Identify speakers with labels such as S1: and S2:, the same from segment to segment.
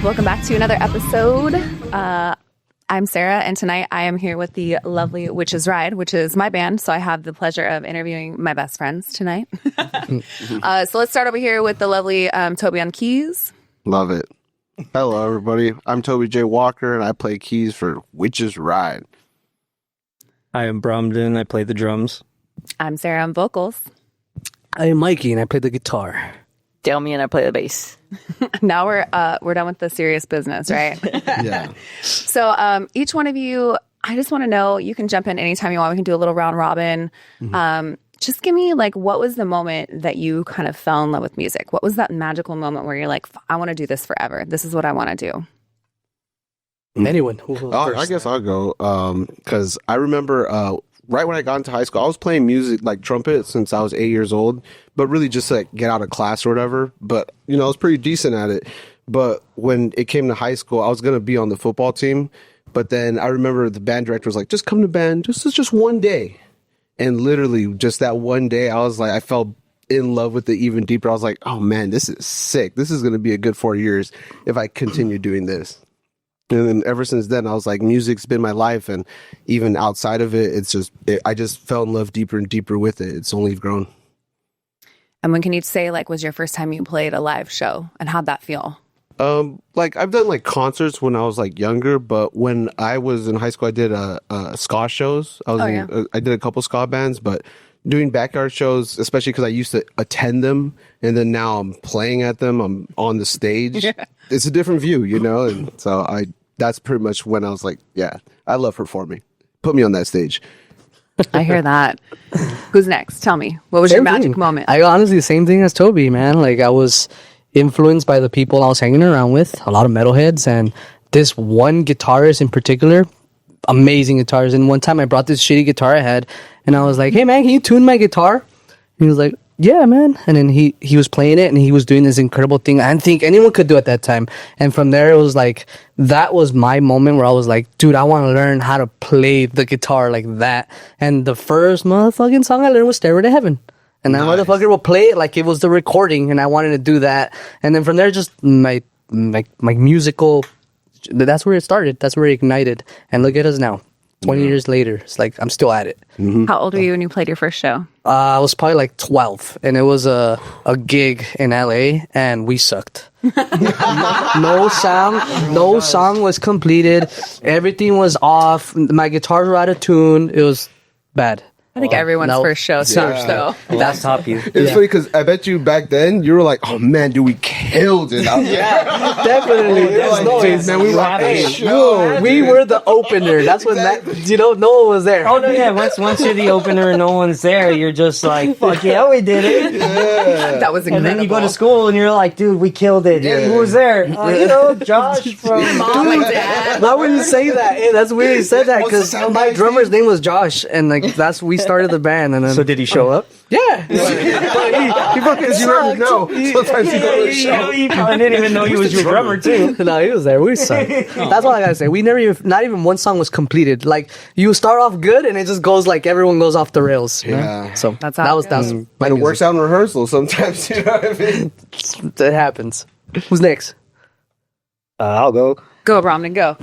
S1: Welcome back to another episode. I'm Sarah, and tonight I am here with the lovely Withces Ride, which is my band. So I have the pleasure of interviewing my best friends tonight. So let's start over here with the lovely Toby on keys.
S2: Love it. Hello, everybody. I'm Toby J. Walker, and I play keys for Withces Ride.
S3: I am Bromden. I play the drums.
S1: I'm Sarah on vocals.
S4: I am Mikey, and I play the guitar.
S5: Delmy, and I play the bass.
S1: Now we're done with the serious business, right?
S2: Yeah.
S1: So each one of you, I just want to know, you can jump in anytime you want. We can do a little round robin. Just give me, like, what was the moment that you kind of fell in love with music? What was that magical moment where you're like, I want to do this forever. This is what I want to do.
S4: Anyone? Who goes first?
S2: I guess I'll go because I remember right when I got into high school, I was playing music like trumpet since I was 8 years old, but really just to, like, get out of class or whatever. But, you know, I was pretty decent at it. But when it came to high school, I was going to be on the football team. But then I remember the band director was like, just come to band. Just one day. And literally just that one day, I was like, I fell in love with it even deeper. I was like, oh man, this is sick. This is going to be a good 4 years if I continue doing this. And then ever since then, I was like, music's been my life. And even outside of it, I just fell in love deeper and deeper with it. It's only grown.
S1: And when can you say, like, was your first time you played a live show, and how'd that feel?
S2: Like I've done like concerts when I was like younger, but when I was in high school, I did ska shows. I did a couple ska bands, but doing backyard shows, especially because I used to attend them, and then now I'm playing at them. I'm on the stage. Yeah. It's a different view, you know. And so that's pretty much when I was like, yeah, I love performing. Put me on that stage.
S1: I hear that. Who's next? Tell me. What was your magic moment?
S4: I honestly, same thing as Toby, man. Like, I was influenced by the people I was hanging around with, a lot of metalheads, and this one guitarist in particular, amazing guitars. And one time I brought this shitty guitar I had, and I was like, hey man, can you tune my guitar? And he was like, yeah man. And then he was playing it, and he was doing this incredible thing I didn't think anyone could do at that time. And from there, it was like, that was my moment where I was like, dude, I want to learn how to play the guitar like that. And the first motherfucking song I learned was Stairway to Heaven. And that motherfucker will play it like it was the recording, and I wanted to do that. And then from there, just my musical, that's where it started. That's where it ignited. And look at us now, 20 years later. It's like, I'm still at it.
S2: Mm-hmm.
S1: How old were you when you played your first show?
S4: I was probably like 12, and it was a gig in LA, and we sucked. No song was completed. Everything was off. My guitars were out of tune. It was bad.
S1: I think everyone's first show sucks, though.
S3: That's top you.
S2: It's funny because I bet you back then you were like, oh man, dude, we killed it.
S4: Yeah, definitely. We were the opener. That's when no one was there.
S3: Oh no, yeah. Once you're the opener and no one's there, you're just like, fuck yeah, we did it.
S2: Yeah.
S1: That was incredible.
S3: And then you go to school and you're like, dude, we killed it. Yeah. Who was there? Josh from
S1: Mom and Dad.
S4: Why would you say that? Hey, that's weird you said that, because my drummer's name was Josh, and like we started the band. And then,
S3: so did he show up?
S4: Yeah.
S2: Because you never know. Sometimes you go to a show.
S3: I didn't even know he was your drummer too.
S4: No, he was there. We sucked. That's what I gotta say. We not even one song was completed. Like, you start off good, and it just goes like everyone goes off the rails.
S2: Yeah.
S4: So
S1: that
S4: was
S2: but it works out in rehearsal sometimes. You know what I mean?
S4: It happens. Who's next?
S3: I'll go.
S1: Go, Bromden, go.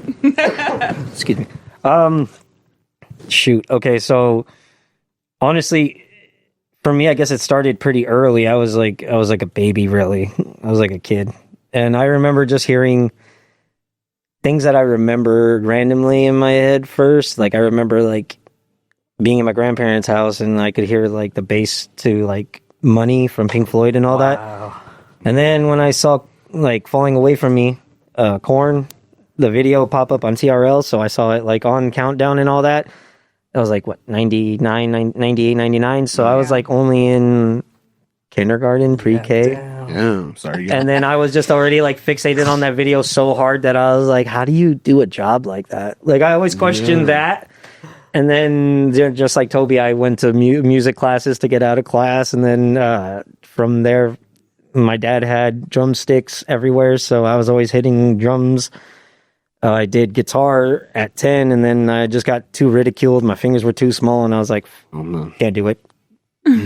S3: Excuse me. Shoot. Okay, so honestly, for me, I guess it started pretty early. I was like a baby, really. I was like a kid. And I remember just hearing things that I remember randomly in my head first. Like, I remember like being in my grandparents' house, and I could hear like the bass to like Money from Pink Floyd and all that. And then when I saw like Falling Away From Me, Korn, the video pop up on TRL, so I saw it like on Countdown and all that. I was like, what, 99, 98, 99? So I was like only in kindergarten, pre-K.
S2: Yeah, sorry.
S3: And then I was just already like fixated on that video so hard that I was like, how do you do a job like that? Like, I always questioned that. And then just like Toby, I went to music classes to get out of class. And then from there, my dad had drumsticks everywhere. So I was always hitting drums. I did guitar at 10, and then I just got too ridiculed. My fingers were too small, and I was like, can't do it.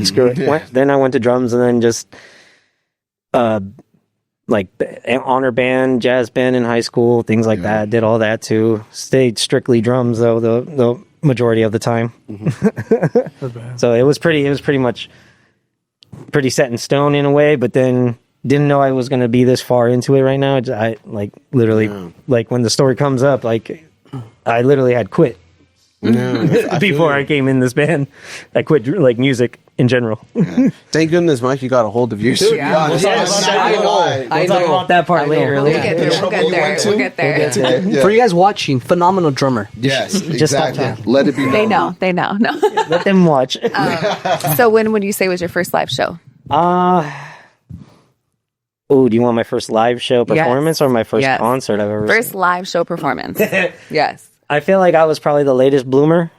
S3: Screw it. Then I went to drums, and then just like honor band, jazz band in high school, things like that. Did all that too. Stayed strictly drums though, the majority of the time. So it was pretty much pretty set in stone in a way, but then didn't know I was going to be this far into it right now. I like literally like when the story comes up, like I literally had quit before I came in this band. I quit like music in general.
S2: Thank goodness Mikey got a hold of you.
S1: We'll talk
S3: about that part later.
S1: We'll get there.
S2: Yeah.
S4: For you guys watching, phenomenal drummer.
S2: Yes,
S3: Just
S2: exactly. Let it be known.
S1: They know. No.
S3: Let them watch.
S1: So when would you say was your first live show?
S3: Oh, do you want my first live show performance or my first concert I've ever
S1: First
S3: seen?
S1: live show performance. Yes.
S3: I feel like I was probably the latest bloomer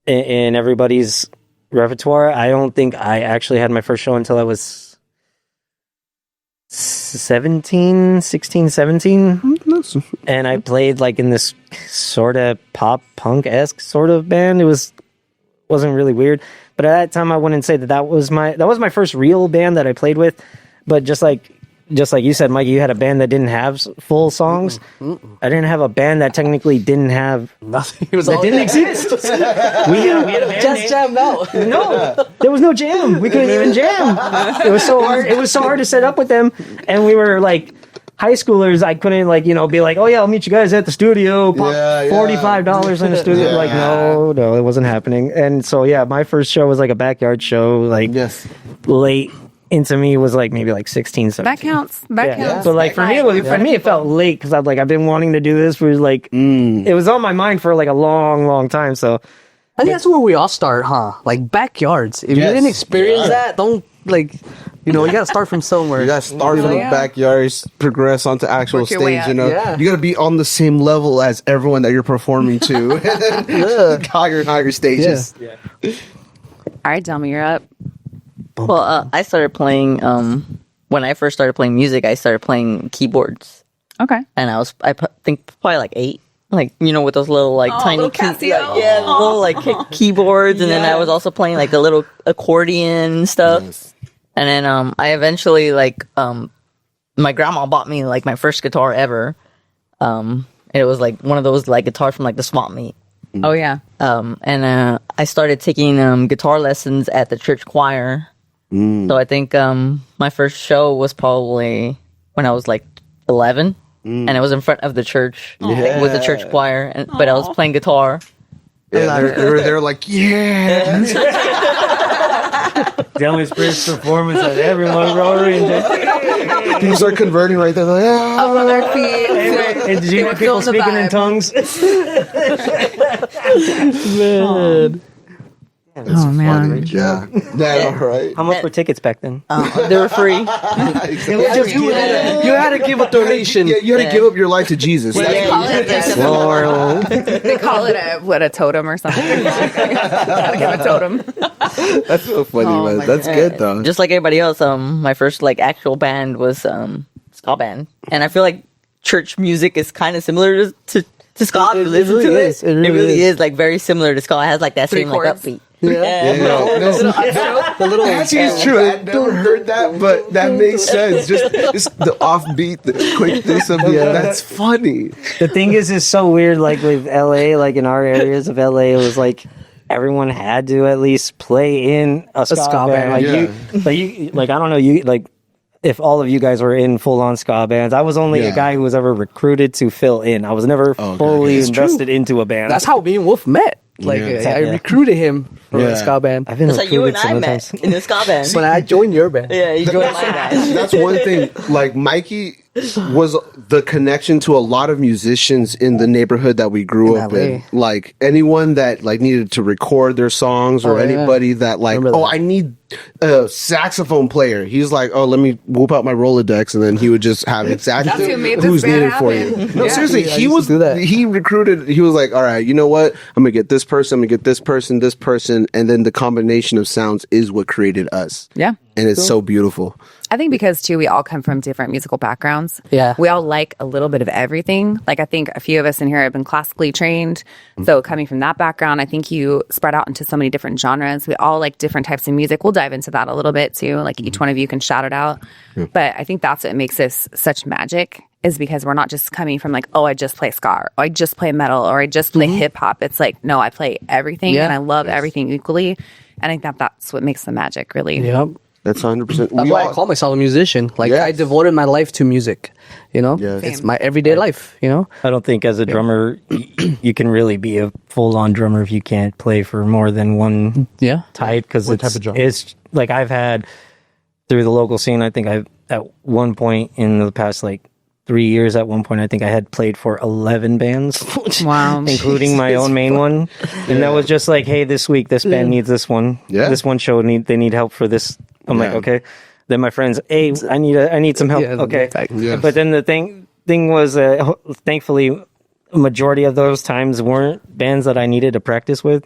S3: in everybody's repertoire. I don't think I actually had my first show until I was 16, 17. And I played like in this sort of pop punk-esque sort of band. It wasn't really weird. But at that time, I wouldn't say that was my first real band that I played with. But just like you said, Mikey, you had a band that didn't have full songs. I didn't have a band that technically didn't have
S4: Nothing. It was
S3: that didn't exist. we had a band
S4: just jam out.
S3: No, there was no jam. We couldn't even jam. It was so hard. It was so hard to set up with them, and we were like high schoolers. I couldn't be like, oh yeah, I'll meet you guys at the studio. $45 in the studio. Like no, it wasn't happening. And so yeah, my first show was like a backyard show. Like late. Into me was like maybe like 16, 17.
S1: That counts. Counts.
S3: So like for me it felt late because I've been wanting to do this for like it was on my mind for like a long time. So
S4: I think that's where we all start, huh? Like backyards. If you didn't experience that, don't you gotta start from somewhere.
S2: You gotta start from the backyards, progress onto actual stage. You gotta be on the same level as everyone that you're performing to. higher stages.
S1: All right, Delma, you're up.
S5: Well, I started playing, when I first started playing music, I started playing keyboards.
S1: Okay.
S5: And I think probably like 8. Like, with those little like tiny
S1: little Casio.
S5: little like keyboards. And then I was also playing like the little accordion and stuff. Yes. And then I eventually my grandma bought me like my first guitar ever. It was like one of those like guitars from like the swap meet.
S1: Oh yeah.
S5: And I started taking guitar lessons at the church choir. So I think my first show was probably when I was like 11, and it was in front of the church with the church choir. But I was playing guitar.
S2: Yeah, they're like, yeah.
S3: Delma's first performance at everyone roaring.
S2: People start converting right there. Like,
S1: Up on their feet.
S3: And did you hear people speaking in tongues?
S4: Man.
S1: Oh man.
S2: Yeah. All right.
S3: How much were tickets back then?
S5: They were free.
S4: You had to give a donation.
S2: Yeah, you had to give up your life to Jesus.
S1: They call it a totem or something. Gotta give a totem.
S2: That's so funny, man. That's good though.
S5: Just like everybody else, my first like actual band was ska band, and I feel like church music is kind of similar to ska.
S4: It really is.
S5: It really is like very similar to ska. It has like that same like
S1: chords.
S5: upbeat.
S2: Actually, it's true. I never heard that, but that makes sense. Just the offbeat, the quick this of that's funny.
S3: The thing is so weird. Like with LA, like in our areas of LA, it was like everyone had to at least play in a ska band. Like I don't know, if all of you guys were in full-on ska bands. I was only a guy who was ever recruited to fill in. I was never fully invested into a band.
S4: That's how me and Wolf met. I recruited him for a ska band.
S3: I've been
S5: That's how you and
S3: recruited
S5: I
S3: sometimes.
S5: met in the ska band.
S4: When I joined your band.
S5: Yeah, you joined my band.
S2: That's one thing. Like Mikey was the connection to a lot of musicians in the neighborhood that we grew up in. Like anyone that like needed to record their songs or anybody that like, I need a saxophone player. He's like, let me whoop out my Rolodex, and then he would just have exactly who's needed for you. No, seriously, he recruited. He was like, all right, you know what? I'm gonna get this person. I'm gonna get this person, and then the combination of sounds is what created us.
S1: Yeah.
S2: And it's so beautiful.
S1: I think because too, we all come from different musical backgrounds.
S4: Yeah.
S1: We all like a little bit of everything. Like I think a few of us in here have been classically trained. So coming from that background, I think you spread out into so many different genres. We all like different types of music. We'll dive into that a little bit too. Like each one of you can shout it out. But I think that's what makes this such magic, is because we're not just coming from like, oh, I just play ska, or I just play metal, or I just play hip hop. It's like, no, I play everything and I love everything equally. And I think that's what makes the magic, really.
S4: Yep.
S2: That's 100%.
S4: That's why I call myself a musician. Like I devoted my life to music. You know, it's my everyday life. You know,
S3: I don't think as a drummer you can really be a full-on drummer if you can't play for more than one type. Because it's like I've had through the local scene. I think I've at one point in the past like 3 years. At one point, I think I had played for 11 bands.
S1: Wow,
S3: including my own main one. And that was just like, hey, this week this band needs this one. Yeah, this one show they need help for this. I'm like, okay. Then my friends, hey, I need some help. Okay. But then the thing was, thankfully, a majority of those times weren't bands that I needed to practice with.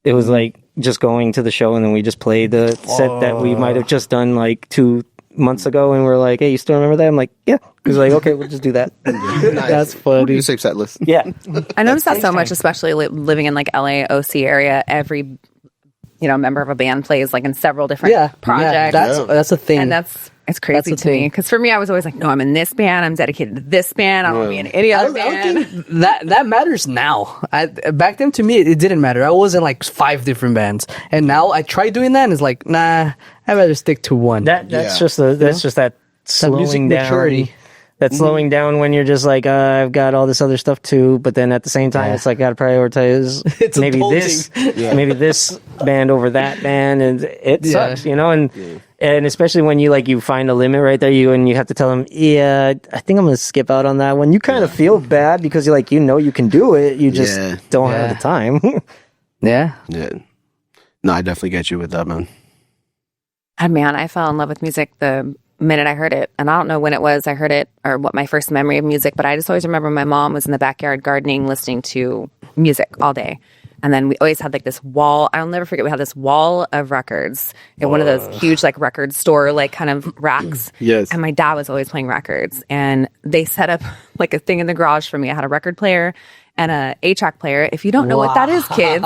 S3: It was like just going to the show and then we just played the set that we might have just done like 2 months ago, and we're like, hey, you still remember that? I'm like, yeah. He was like, okay, we'll just do that.
S2: Nice.
S4: That's funny.
S2: You save set list.
S3: Yeah.
S1: I noticed that so much, especially living in like LA, OC area. Every member of a band plays like in several different projects.
S4: That's a thing.
S1: And it's crazy to me. Because for me, I was always like, no, I'm in this band. I'm dedicated to this band. I don't want to be in any other band.
S4: I don't think that matters now. Back then, to me, it didn't matter. I was in like 5 different bands. And now I try doing that and it's like, nah, I'd rather stick to one.
S3: That's just that slowing down.
S4: Maturity.
S3: That's slowing down when you're just like, I've got all this other stuff too, but then at the same time, it's like, got to prioritize maybe this band over that band, and it sucks, and especially when you find a limit right there, you have to tell them, I think I'm going to skip out on that one. You kind of feel bad because you're like, you can do it, you just don't have the time.
S2: Yeah. No, I definitely get you with that, man.
S1: And man, I fell in love with music the minute I heard it. And I don't know when it was I heard it or what my first memory of music, but I just always remember my mom was in the backyard gardening, listening to music all day. And then we always had like this wall. I'll never forget. We had this wall of records in one of those huge like record store like kind of racks.
S2: Yes.
S1: And my dad was always playing records. And they set up like a thing in the garage for me. I had a record player and a 8-track player. If you don't know what that is, kids,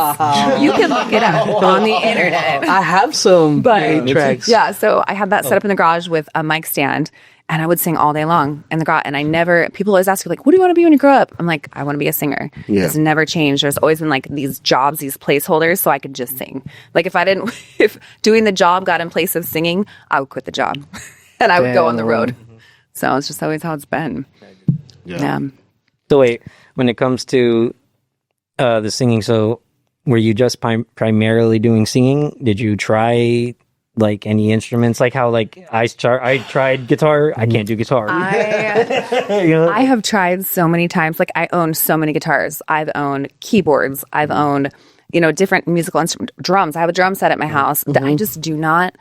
S1: you can look it up on the internet.
S4: I have some 8-tracks.
S1: Yeah, so I had that set up in the garage with a mic stand, and I would sing all day long in the garage. And people always ask me, like, what do you want to be when you grow up? I'm like, I want to be a singer. Yeah. It's never changed. There's always been like these jobs, these placeholders, so I could just sing. Like if doing the job got in place of singing, I would quit the job and I would go on the road. So it's just always how it's been. Yeah.
S3: So wait, when it comes to the singing, so were you just primarily doing singing? Did you try like any instruments? Like how like I tried guitar. I can't do guitar.
S1: I have tried so many times. Like I own so many guitars. I've owned keyboards. I've owned different musical instruments, drums. I have a drum set at my house that I just do not.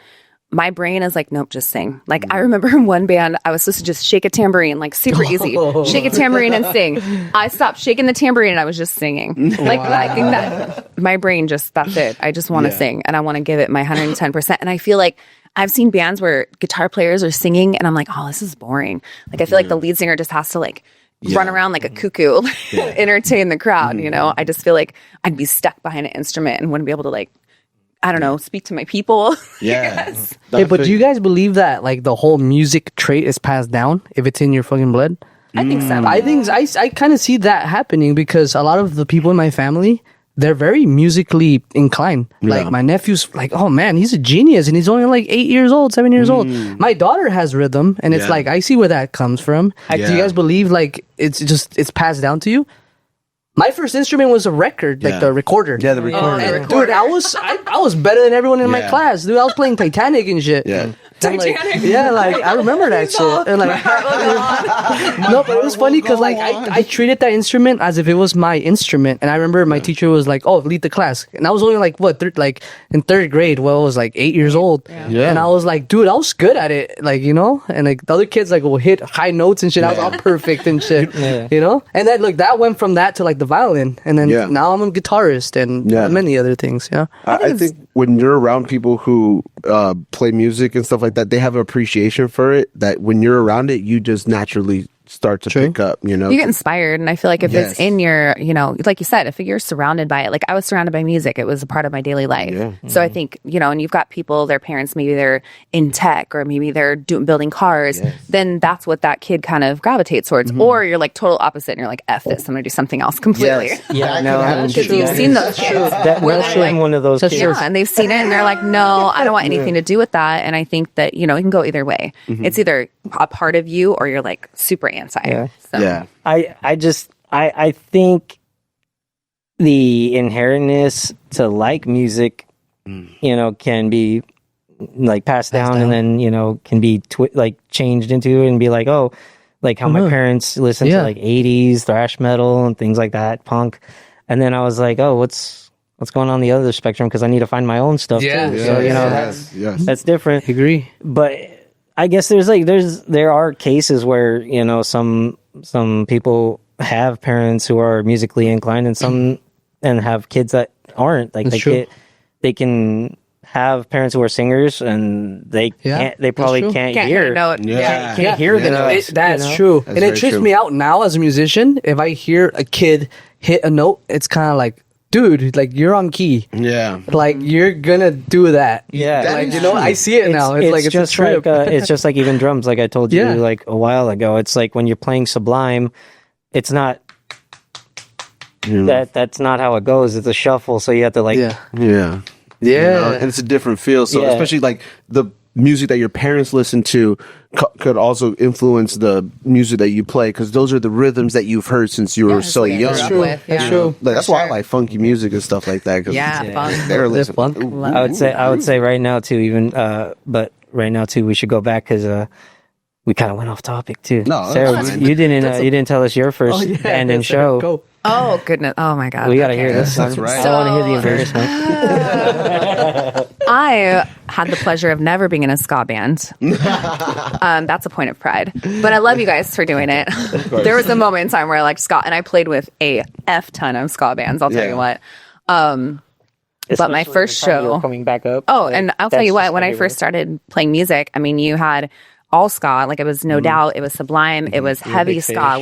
S1: My brain is like, nope, just sing. Like, I remember in one band, I was supposed to just shake a tambourine, like super easy. Shake a tambourine and sing. I stopped shaking the tambourine and I was just singing. Like, I think that my brain just, that's it. I just want to sing and I want to give it my 110%. And I feel like I've seen bands where guitar players are singing and I'm like, oh, this is boring. Like, I feel like the lead singer just has to like run around like a cuckoo, entertain the crowd, I just feel like I'd be stuck behind an instrument and wouldn't be able to like, I don't know, speak to my people.
S2: Yeah.
S4: Hey, but do you guys believe that like the whole music trait is passed down if it's in your fucking blood?
S1: I think so.
S4: I kind of see that happening because a lot of the people in my family, they're very musically inclined. Like my nephew's like, oh man, he's a genius and he's only like 8 years old, 7 years old. My daughter has rhythm and it's like, I see where that comes from. Do you guys believe like it's passed down to you? My first instrument was a record, like the recorder.
S2: Yeah, the recorder.
S4: And, dude, I was better than everyone in my class. Dude, I was playing Titanic and shit.
S2: Yeah.
S1: Titanic.
S4: Like I remember that shit. And like, no, but it was funny because like I treated that instrument as if it was my instrument, and I remember my teacher was like, "Oh, lead the class," and I was only like in third grade. Well, I was like 8 years old, and I was like, "Dude, I was good at it," like and like the other kids like will hit high notes and shit. I was all perfect and shit, and then look, that went from that to like the violin, and then now I'm a guitarist and many other things.
S2: I think when you're around people who play music and stuff like that, they have an appreciation for it. That when you're around it, you just naturally start to pick up. You know,
S1: you get inspired, and I feel like if it's in your, like you said, if you're surrounded by it, like I was surrounded by music, it was a part of my daily life.
S2: Yeah.
S1: So I think and you've got people, their parents, maybe they're in tech or maybe they're building cars. Then that's what that kid kind of gravitates towards. Or you're like total opposite, and you're like, "F this, I'm gonna do something else completely."
S2: Yes.
S3: Yeah, no,
S1: Because you've seen those kids.
S3: I'm one of those kids.
S1: Yeah, and they've seen it, and they're like, "No, I don't want anything to do with that." And I think that it can go either way. It's either a part of you, or you're like super anti.
S3: Yeah.
S1: So.
S2: Yeah.
S3: I think the inherentness to like music, can be like passed down and then, can be changed into and be like, oh, like how my parents listened to like 80s thrash metal and things like that, punk. And then I was like, oh, what's going on the other spectrum? Because I need to find my own stuff too. So, that's different.
S4: I agree.
S3: But I guess there are cases where some people have parents who are musically inclined and have kids that aren't. Like they can have parents who are singers and they probably can't hear. Can't hear the notes.
S4: That's true.
S2: That's
S4: and it trips me out now as a musician. If I hear a kid hit a note, it's kind of like, dude, like you're on key.
S2: Yeah.
S4: Like you're gonna do that.
S3: Yeah.
S4: Like, I see it now. It's
S3: just
S4: a trip.
S3: it's just like even drums, like I told you like a while ago. It's like when you're playing Sublime, it's not that's not how it goes. It's a shuffle, so you have to like
S2: and it's a different feel. So especially like the music that your parents listen to could also influence the music that you play, because those are the rhythms that you've heard since you were so young.
S1: That's true.
S4: That's true.
S2: Like, that's why I like funky music and stuff like that.
S1: Fun.
S2: They're listening.
S4: Fun.
S3: I would say right now too, even but right now too, we should go back because we kind of went off topic too.
S2: No,
S3: Sarah, you didn't tell us your first and show.
S4: Go.
S1: Oh goodness! Oh my God!
S3: We got to hear this one.
S2: That's right.
S3: I want to hear the embarrassment.
S1: I had the pleasure of never being in a ska band. That's a point of pride. But I love you guys for doing it. There was a moment in time where I liked ska, and I played with a F ton of ska bands. I'll tell you what. But my first show
S3: coming back up.
S1: Oh, and I'll tell you what. When I first started playing music, I mean, you had all ska, like it was No Doubt, it was Sublime, it was heavy ska.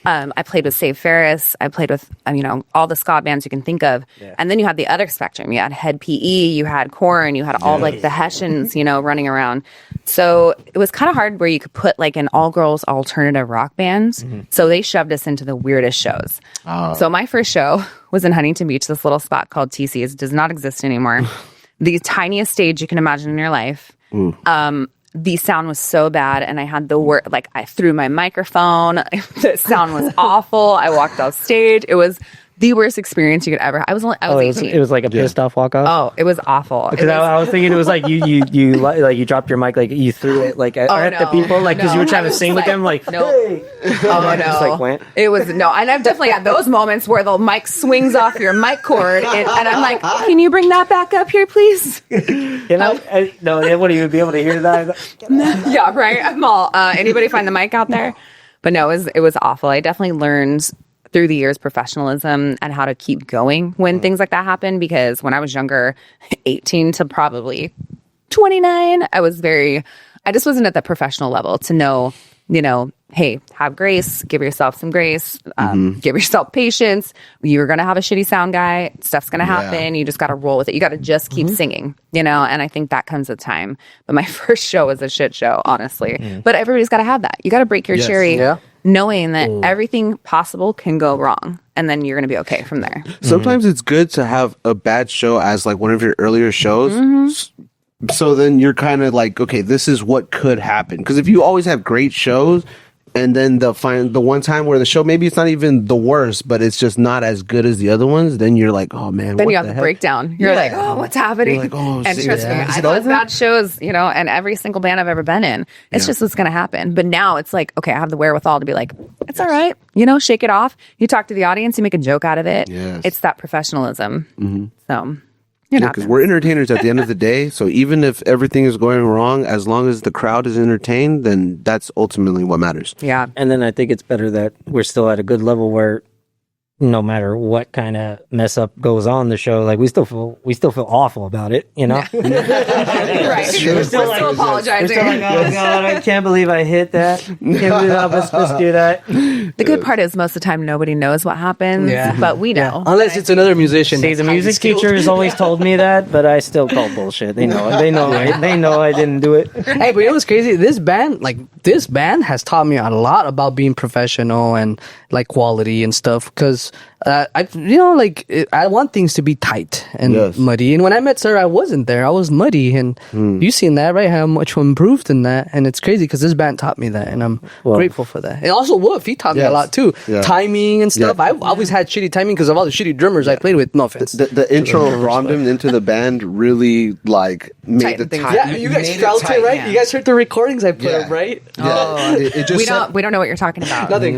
S1: I played with Save Ferris, I played with all the ska bands you can think of, and then you had the other spectrum. You had Head PE, you had Korn, you had all like the Hessians, running around. So it was kind of hard where you could put like an all girls alternative rock band. So they shoved us into the weirdest shows. So my first show was in Huntington Beach, this little spot called TC's. It does not exist anymore. The tiniest stage you can imagine in your life. The sound was so bad, and I had the word, like I threw my microphone. The sound was awful. I walked off stage. It was the worst experience you could ever. I was 18.
S3: It was like a pissed off walk off.
S1: Oh, it was awful.
S3: Because I was thinking it was like you dropped your mic, like you threw it like at the people, like because you were trying to sing with them, like
S1: no.
S3: Hey.
S1: Oh no,
S3: just like went.
S1: It was no, and I've definitely had those moments where the mic swings off your mic cord, and I'm like, can you bring that back up here, please?
S3: No, would you be able to hear that?
S1: Yeah, right. I'm all. Anybody find the mic out there? But no, it was awful. I definitely learned through the years professionalism and how to keep going when things like that happen, because when I was younger, 18 to probably 29, I just wasn't at the professional level to know, hey, have grace, give yourself some grace, give yourself patience. You're going to have a shitty sound guy. Stuff's going to happen. You just got to roll with it. You got to just keep singing, and I think that comes with time. But my first show was a shit show, honestly. But everybody's got to have that. You got to break your cherry. Yeah. Knowing that everything possible can go wrong, and then you're going to be okay from there.
S2: Sometimes it's good to have a bad show as like one of your earlier shows. So then you're kind of like, okay, this is what could happen. Because if you always have great shows, and then the one time where the show, maybe it's not even the worst, but it's just not as good as the other ones, then you're like, oh man,
S1: then
S2: what
S1: you have
S2: the
S1: the
S2: heck?
S1: breakdown. You're like, oh, what's happening?
S2: You're like, oh,
S1: and trust me,
S2: is
S1: I've
S2: it
S1: had
S2: over?
S1: bad shows, and every single band I've ever been in, it's just what's going to happen. But now it's like, okay, I have the wherewithal to be like, it's all right, shake it off. You talk to the audience, you make a joke out of it.
S2: Yes.
S1: It's that professionalism. So.
S2: Because we're entertainers at the end of the day. So even if everything is going wrong, as long as the crowd is entertained, then that's ultimately what matters.
S1: Yeah.
S3: And then I think it's better that we're still at a good level where no matter what kind of mess up goes on the show, like we still feel awful about it, you know.
S1: Right. We're still apologizing.
S3: We're still like, oh God, I can't believe I hit that. Can't believe I was supposed to do that.
S1: The good part is most of the time nobody knows what happens,
S4: Yeah.
S1: but we know.
S4: Unless it's another musician.
S3: See, the music teacher has always told me that, but I still call bullshit. They know. They know I didn't do it.
S4: Hey, but you know what's crazy? This band has taught me a lot about being professional and like quality and stuff. Because I want things to be tight and muddy. And when I met Sir, I wasn't there. I was muddy, and you seen that, right? How much we improved in that, and it's crazy because this band taught me that, and I'm grateful for that. And also, Wolf, he taught me a lot too, timing and stuff. I always had shitty timing because of all the shitty drummers I played with. No offense.
S2: The intro of Rondom into the band really like made the time.
S4: Yeah, you guys felt it, right? Yeah. You guys heard the recordings I put up, right?
S2: Yeah. Oh, it just
S1: we don't know what you're talking about.
S4: Nothing.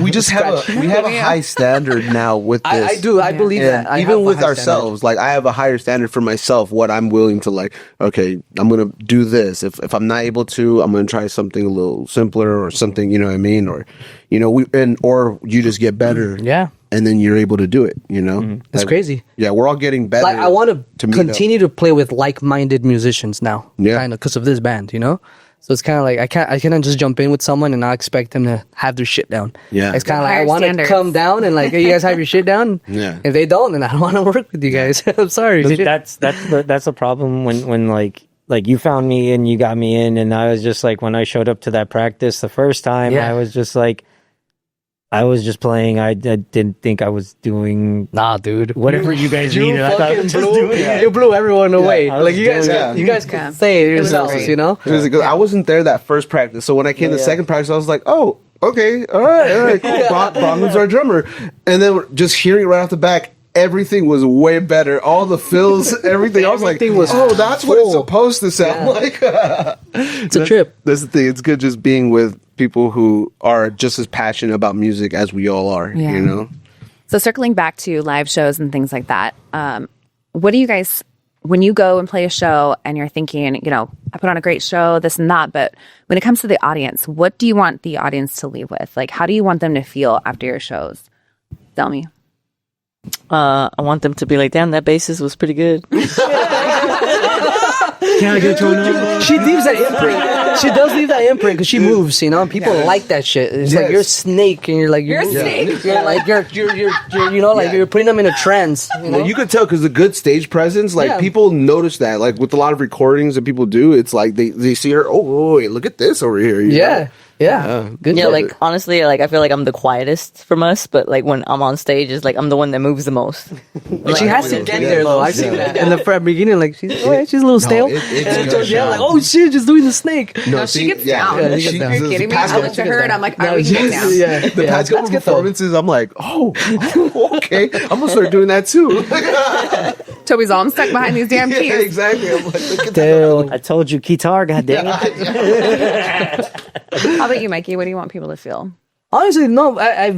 S2: We just have a high standard now with this.
S4: I do. I believe
S2: and
S4: that.
S2: even with ourselves, like I have a higher standard for myself. What I'm willing to like. Okay, I'm gonna do this. If I'm not able to, I'm gonna try something a little simpler or something. You know what I mean? Or or you just get better.
S4: Yeah.
S2: And then you're able to do it. You know,
S4: It's crazy.
S2: Yeah, we're all getting better.
S4: Like I want to continue to play with like-minded musicians now.
S2: Yeah.
S4: Kind of because of this band, you know. So it's kind of like I can't just jump in with someone and not expect them to have their shit down.
S2: Yeah.
S4: It's kind of like
S1: Higher
S4: I want to
S1: standards.
S4: come down and like, hey, you guys have your shit down.
S2: Yeah.
S4: If they don't, then I don't want to work with you guys. I'm sorry.
S3: See, that's a problem when like you found me and you got me in, and I was just like, when I showed up to that practice the first time, I was just like, I was just playing. I didn't think I was doing
S4: Dude.
S3: whatever you guys needed. I thought I was just doing it.
S4: You blew everyone away.
S3: I was
S4: Like you guys,
S3: doing
S4: you guys can say it yourselves,
S1: great.
S4: you know.
S2: It was good. I wasn't there that first practice, so when I came to the second practice, I was like, "Oh, okay, all right, cool." Bronwyn's our drummer, and then just hearing it right off the back, everything was way better. All the fills, everything. I was like, "Oh, that's what it's supposed to sound like."
S4: It's a trip.
S2: That's the thing. It's good just being with people who are just as passionate about music as we all are.
S1: Yeah.
S2: You know.
S1: So circling back to live shows and things like that, what do you guys, when you go and play a show and you're thinking, I put on a great show, this and that, but when it comes to the audience, what do you want the audience to leave with? Like, how do you want them to feel after your shows? Tell me.
S5: I want them to be like, damn, that bassist was pretty good.
S3: Can I get to another?
S4: She leaves that imprint. She does leave that imprint because she moves, you know. And people like that shit. It's like you're a snake, and you're like
S1: You're a snake.
S4: You're like you're you're putting them in a trance. You know?
S2: You could tell because the good stage presence, people notice that. Like with a lot of recordings that people do, it's like they see her. Oh, wait, look at this over here. you know?
S4: Yeah. Good.
S5: Yeah,
S4: job.
S5: like honestly, like I feel like I'm the quietest from us, but like when I'm on stage, it's like I'm the one that moves the most.
S4: Like, she has to get there though. I've seen that in the beginning. Like she's a little stale.
S2: It's
S4: So, yeah, like oh shit, just doing the snake.
S1: No, she gets down.
S4: Yeah,
S1: Are
S4: she
S1: you
S4: gets down.
S1: kidding me?
S2: past
S1: I look to her and I'm like, are we getting down?
S4: Yeah,
S2: The past couple performances, I'm like, okay, I'm gonna start doing that too.
S1: Toby's all, I'm stuck behind these damn keys.
S2: Yeah, exactly. I'm like, look at that.
S3: I told you, guitar, goddammit.
S1: How about you, Mikey? What do you want people to feel?
S4: Honestly, no. I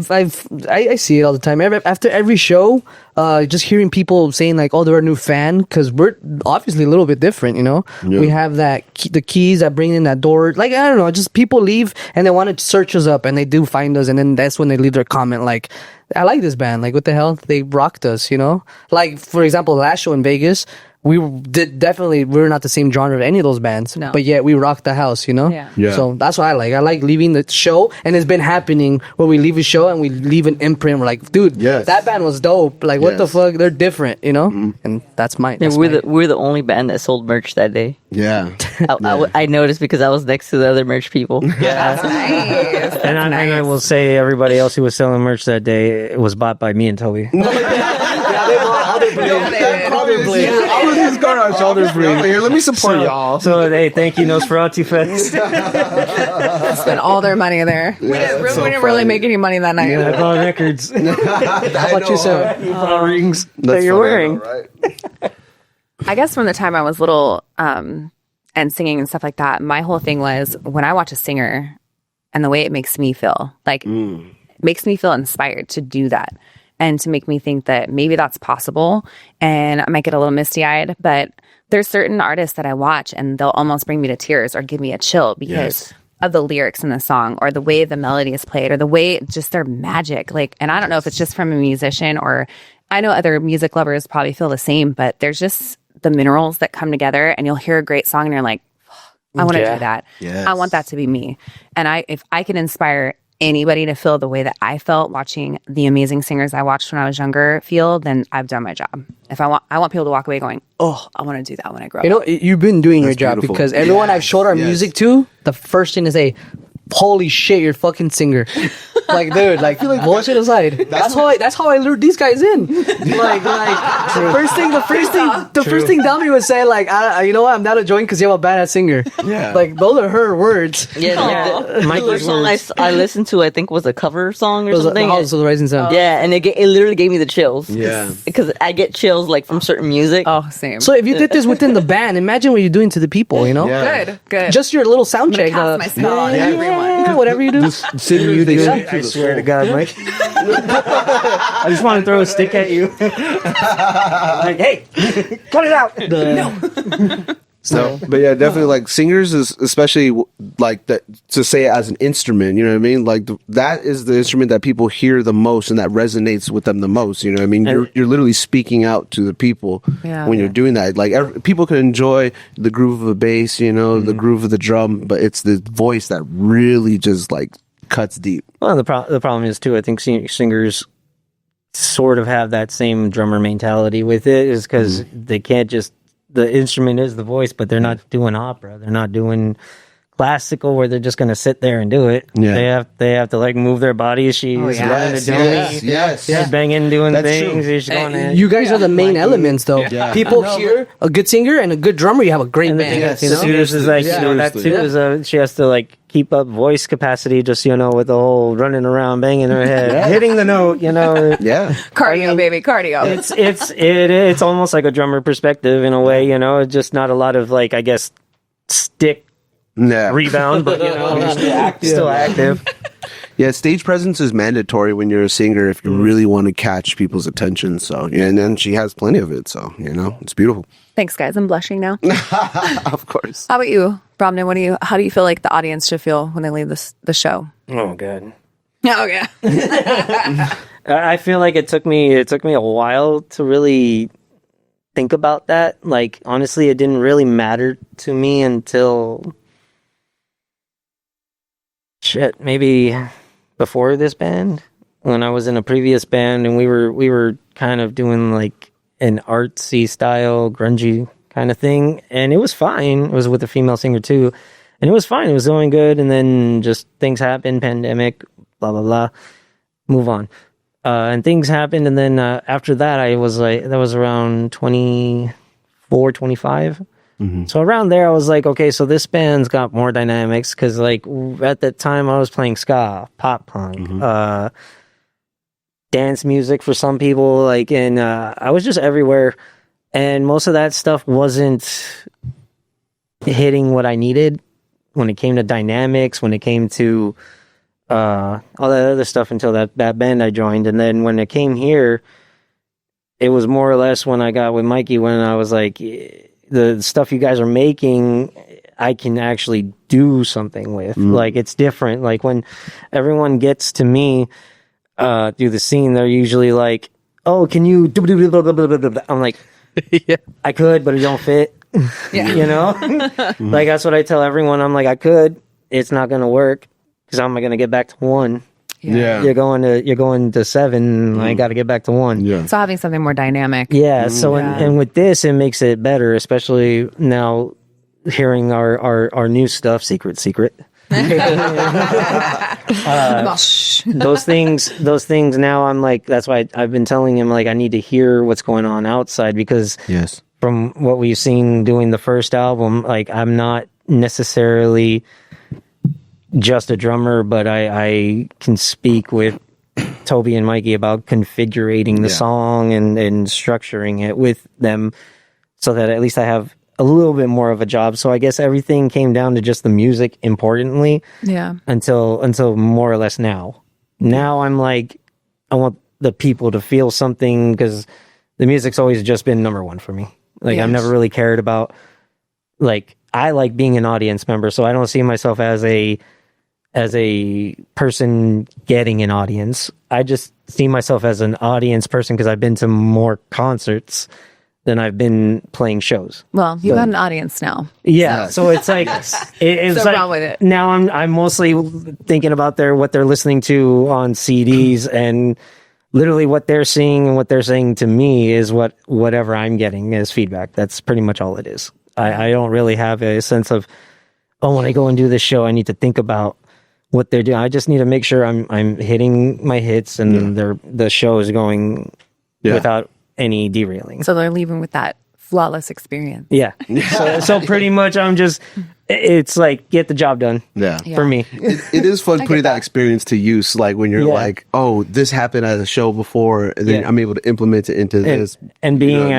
S4: see it all the time. After every show, just hearing people saying like, "Oh, they're a new fan," because we're obviously a little bit different, you know.
S2: Yeah.
S4: We have the keys that bring in that door. Like I don't know, just people leave and they want to search us up, and they do find us, and then that's when they leave their comment like, "I like this band. Like, what the hell? They rocked us," you know. Like for example, last show in Vegas. We we're not the same genre of any of those bands, but yet we rocked the house, you know?
S2: Yeah.
S4: So that's what I like. I like leaving the show, and it's been happening when we leave a show and we leave an imprint. We're like, dude, that band was dope. Like, what the fuck? They're different, you know? And that's my.
S5: Yeah, we're the only band that sold merch that day.
S2: Yeah.
S5: I noticed because I was next to the other merch people.
S1: Yeah. That's nice.
S3: And I will say, everybody else who was selling merch that day, it was bought by me and Toby.
S2: Probably. All of these got our shoulders free. Here, let me support y'all.
S3: So, hey, thank you, Nosferatu Fest.
S1: Spent all their money there. We didn't really make any money that night.
S3: I bought records.
S4: How about you, sir?
S3: You bought rings
S2: That's
S3: that you're
S2: funny,
S3: wearing.
S2: right?
S1: I guess from the time I was little and singing and stuff like that, my whole thing was when I watch a singer and the way it makes me feel, like it makes me feel inspired to do that and to make me think that maybe that's possible. And I might get a little misty-eyed, but there's certain artists that I watch and they'll almost bring me to tears or give me a chill because of the lyrics in the song, or the way the melody is played, or the way just their magic. Like, and I don't know if it's just from a musician, or I know other music lovers probably feel the same, but there's just the minerals that come together, and you'll hear a great song and you're like, I want to do that.
S2: Yes.
S1: I want that to be me. And if I can inspire anybody to feel the way that I felt watching the amazing singers I watched when I was younger feel, then I've done my job. I want people to walk away going, oh, I want to do that when I grow up.
S4: You've been doing your job
S2: beautiful.
S4: because everyone I've showed our music to, the first thing to say, holy shit, you're a fucking singer. Like, dude, like bullshit aside. That's how I lured these guys in. Like the first thing Dami would say, like, you know what, I'm not a joint because you have a badass singer.
S2: Yeah.
S4: Like, those are her words.
S5: Yeah, the song I listened to, I think, was a cover song or something.
S4: The House of the Rising Sun.
S5: Yeah, and it literally gave me the chills.
S2: Yeah.
S5: Because I get chills like from certain music.
S1: Oh, same.
S4: So if you did this within the band, imagine what you're doing to the people, you know?
S2: Yeah.
S1: Good.
S4: Just your little sound check.
S1: cast my spell on everyone.
S4: Yeah, whatever you do.
S2: Singers, they speak to
S3: I
S2: the
S3: swear to
S2: soul.
S3: God, Mike. I just want to throw a stick at you. Like, hey, cut it out. No.
S2: So, but yeah, definitely like singers is especially like that to say it as an instrument, you know what I mean? Like that is the instrument that people hear the most and that resonates with them the most, you know what I mean? You're literally speaking out to the people when you're doing that. Like people can enjoy the groove of a bass, you know, the groove of the drum, but it's the voice that really just like cuts deep.
S3: Well, the problem is too, I think singers sort of have that same drummer mentality with it, is because they can't just, the instrument is the voice, but they're not doing opera. They're not doing classical where they're just going to sit there and do it.
S2: Yeah.
S3: They have to like move their body. She's running
S2: Yes,
S3: the dummy.
S2: yes.
S3: She's banging, doing
S2: That's
S3: things.
S2: true.
S3: She's going in.
S4: You guys are the main elements, though.
S2: Yeah.
S4: People hear a good singer and a good drummer, you have a great band.
S2: Yes.
S4: You know?
S3: Singers is like, you know, that too is she has to like keep up voice capacity, just, you know, with the whole running around, banging her head, hitting the note, you know.
S2: Yeah.
S1: Cardio, baby, cardio.
S3: It's almost like a drummer perspective in a way, you know, just not a lot of like, I guess, stick
S2: Yeah.
S3: rebound, but you know, still active.
S2: Yeah, stage presence is mandatory when you're a singer if you really want to catch people's attention. So, yeah, and then she has plenty of it. So, you know, it's beautiful.
S1: Thanks, guys. I'm blushing now.
S2: Of course.
S1: How about you, Bromden? How do you feel like the audience should feel when they leave the show?
S3: Oh god.
S1: Oh yeah.
S3: I feel like it took me a while to really think about that. Like honestly, it didn't really matter to me until maybe before this band, when I was in a previous band and we were kind of doing like an artsy style, grungy kind of thing, and it was fine. It was with a female singer too, and it was fine. It was going good, and then just things happened, pandemic, blah blah blah. Move on. And things happened, and then after that, I was like, that was around 24, 25. So around there, I was like, okay, so this band's got more dynamics, because like at that time I was playing ska, pop punk, dance music for some people, like, and I was just everywhere, and most of that stuff wasn't hitting what I needed when it came to dynamics, when it came to all that other stuff until that band I joined. And then when it came here, it was more or less when I got with Mikey, when I was like, the stuff you guys are making, I can actually do something with. Like, it's different. Like, when everyone gets to me through the scene, they're usually like, oh, can you do blah, blah, blah, blah, blah. I'm like,
S4: Yeah.
S3: I could, but it don't fit. You know? Like, that's what I tell everyone. I'm like, I could. It's not going to work, because how am I going to get back to one?
S2: Yeah.
S3: You're going to 7. I got to get back to 1.
S2: Yeah.
S1: So having something more dynamic.
S3: Yeah. So and with this, it makes it better, especially now hearing our new stuff, secret. Those things now, I'm like, that's why I've been telling him, like, I need to hear what's going on outside, because
S2: Yes.
S3: from what we've seen doing the first album, like, I'm not necessarily just a drummer, but I can speak with Toby and Mikey about configuring the song and structuring it with them, so that at least I have a little bit more of a job. So I guess everything came down to just the music, importantly, until more or less now. Now I'm like, I want the people to feel something, because the music's always just been number one for me. Like, I've never really cared about, like, I like being an audience member, so I don't see myself as a person getting an audience. I just see myself as an audience person because I've been to more concerts than I've been playing shows.
S1: Well, you've got an audience now.
S3: Yeah, so it's like it's
S1: So
S3: like
S1: wrong with it.
S3: now I'm mostly thinking about what they're listening to on CDs, and literally what they're seeing and what they're saying to me is whatever I'm getting as feedback. That's pretty much all it is. I don't really have a sense of, oh, when I go and do this show, I need to think about what they're doing. I just need to make sure I'm hitting my hits and the show is going without any derailing.
S1: So they're leaving with that flawless experience.
S3: Yeah. So pretty much it's like get the job done.
S2: Yeah.
S3: For me.
S2: It is fun putting that experience to use, like when you're like, oh, this happened at a show before, and then I'm able to implement it into this.
S3: And being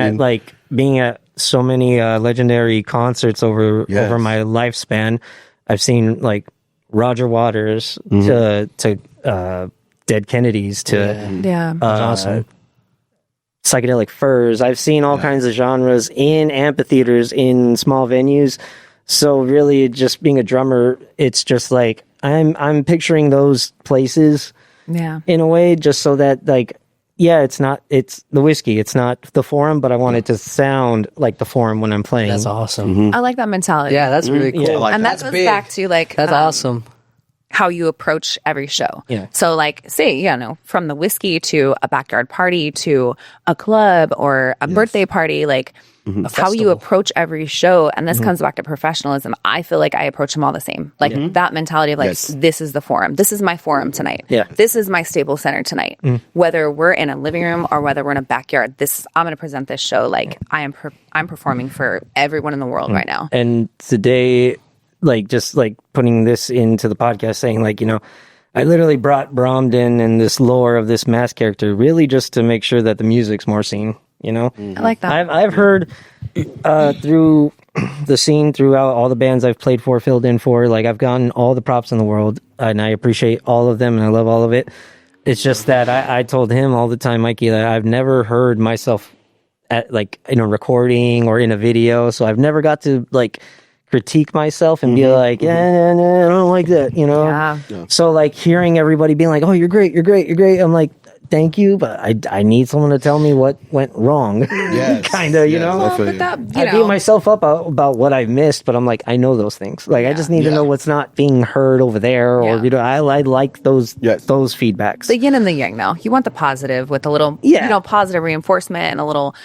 S3: at so many legendary concerts over my lifespan, I've seen like Roger Waters to Dead Kennedys to
S4: awesome.
S3: Psychedelic Furs. I've seen all kinds of genres in amphitheaters, in small venues. So really, just being a drummer, it's just like I'm picturing those places in a way, just so that like, it's the whiskey, it's not the Forum, but I want it to sound like the Forum when I'm playing.
S4: That's awesome.
S1: I like that mentality.
S4: Yeah, that's really cool.
S3: Yeah.
S2: like
S1: and that goes back to like
S4: That's awesome.
S1: how you approach every show.
S3: Yeah.
S1: So like say, from the whiskey to a backyard party to a club or a birthday party, like how you approach every show. And this comes back to professionalism. I feel like I approach them all the same. Like that mentality of like, this is the Forum. This is my Forum tonight.
S3: Yeah.
S1: This is my Staples Center tonight. Whether we're in a living room or whether we're in a backyard, I'm going to present this show. Like I'm performing for everyone in the world right now.
S3: And today, like just like putting this into the podcast, saying like, I literally brought Bromden and this lore of this mass character really just to make sure that the music's more seen.
S1: I like that.
S3: I've heard through the scene, throughout all the bands I've played for, filled in for, like I've gotten all the props in the world, and I appreciate all of them and I love all of it. It's just that I told him all the time, Mikey, that I've never heard myself at like in a recording or in a video, so I've never got to like critique myself and be like, I don't like that,
S1: Yeah.
S3: So like hearing everybody being like, oh, you're great, I'm like, thank you, but I need someone to tell me what went wrong.
S2: Yes.
S3: Kind of,
S1: Well, but that,
S3: I beat myself up about what I missed, but I'm like, I know those things. Like, I just need to know what's not being heard over there, or I like those feedbacks.
S1: the yin and the yang, though. You want the positive with a little, positive reinforcement and a little,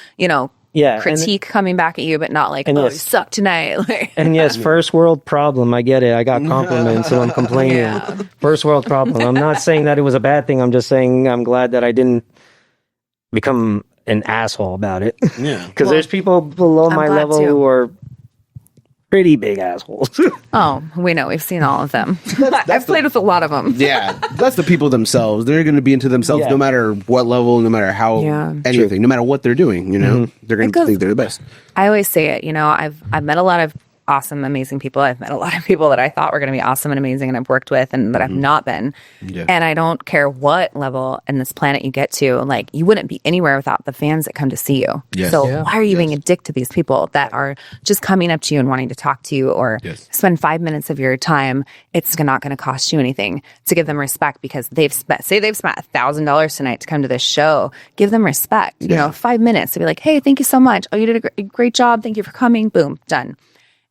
S1: critique coming back at you, but not like, you suck tonight.
S3: And yes, first world problem. I get it. I got compliments, so I'm complaining. First world problem. I'm not saying that it was a bad thing. I'm just saying I'm glad that I didn't become an asshole about it. Yeah. Because there's people below my level who are pretty big assholes.
S1: Oh, we know. We've seen all of them. I've played with a lot of them.
S2: Yeah, that's the people themselves. They're going to be into themselves no matter what level, no matter how anything, no matter what they're doing. They're going to think they're the best.
S1: I always say it. I've met a lot of awesome, amazing people. I've met a lot of people that I thought were going to be awesome and amazing, and I've worked with, and that I've not been. Yeah. And I don't care what level in this planet you get to. Like, you wouldn't be anywhere without the fans that come to see you. Yes. So why are you being a dick to these people that are just coming up to you and wanting to talk to you, or spend 5 minutes of your time? It's not going to cost you anything to give them respect, because they've spent $1,000 tonight to come to this show. Give them respect. 5 minutes to be like, hey, thank you so much. Oh, you did a great job. Thank you for coming. Boom, done.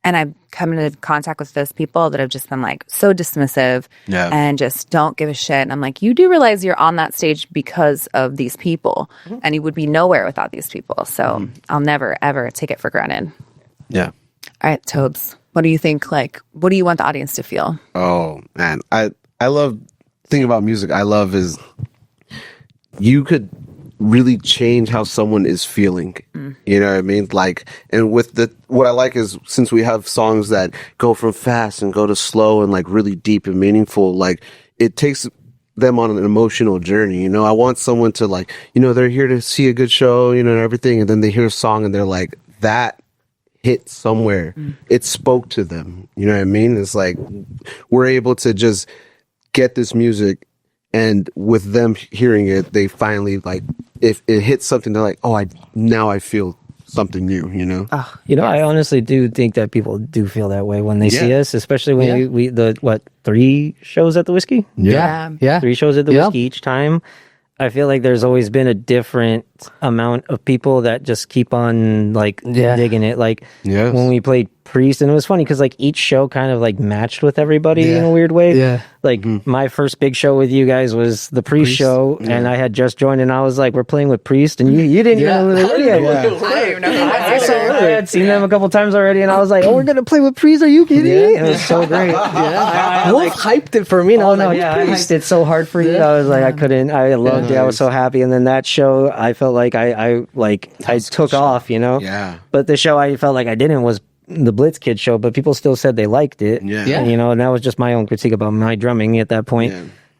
S1: And I've come into contact with those people that have just been like so dismissive and just don't give a shit. And I'm like, you do realize you're on that stage because of these people, and you would be nowhere without these people. So I'll never, ever take it for granted.
S2: Yeah.
S1: All right, Tobes, what do you think? Like, what do you want the audience to feel?
S2: Oh, man. I love, the thing about music I love is you could really change how someone is feeling. You know what I mean? Like, and with what I like is, since we have songs that go from fast and go to slow and like really deep and meaningful, like it takes them on an emotional journey. I want someone to like, they're here to see a good show, and everything. And then they hear a song and they're like, that hit somewhere. It spoke to them. You know what I mean? It's like, we're able to just get this music, and with them hearing it, they finally, like, if it hits something, they're like, oh, now I feel something new, you know?
S3: I honestly do think that people do feel that way when they see us, especially when
S4: Yeah.
S3: we 3 shows at the Whiskey?
S1: Yeah.
S3: 3 shows at the
S4: Yeah.
S3: Whiskey each time. I feel like there's always been a different amount of people that just keep on like digging it. Like
S2: Yes.
S3: when we played Priest, and it was funny because like each show kind of like matched with everybody in a weird way.
S4: Yeah.
S3: Like my first big show with you guys was the Priest show, and I had just joined, and I was like, "We're playing with Priest," and you didn't know who they were yet.
S1: I don't even know who
S3: I
S1: that is.
S3: had seen them a couple times already, and I was like, "Oh, we're gonna play with Priest? Are you kidding me?" It was so great.
S4: Wolf hyped it for me, and I was like,
S3: I hyped it so hard for you. I was like, I couldn't. I loved it. I was so happy. And then that show, I felt like I took off, you know.
S2: Yeah.
S3: But the show I felt like I didn't was the Blitz Kid show, but people still said they liked it.
S2: Yeah.
S3: And, and that was just my own critique about my drumming at that point.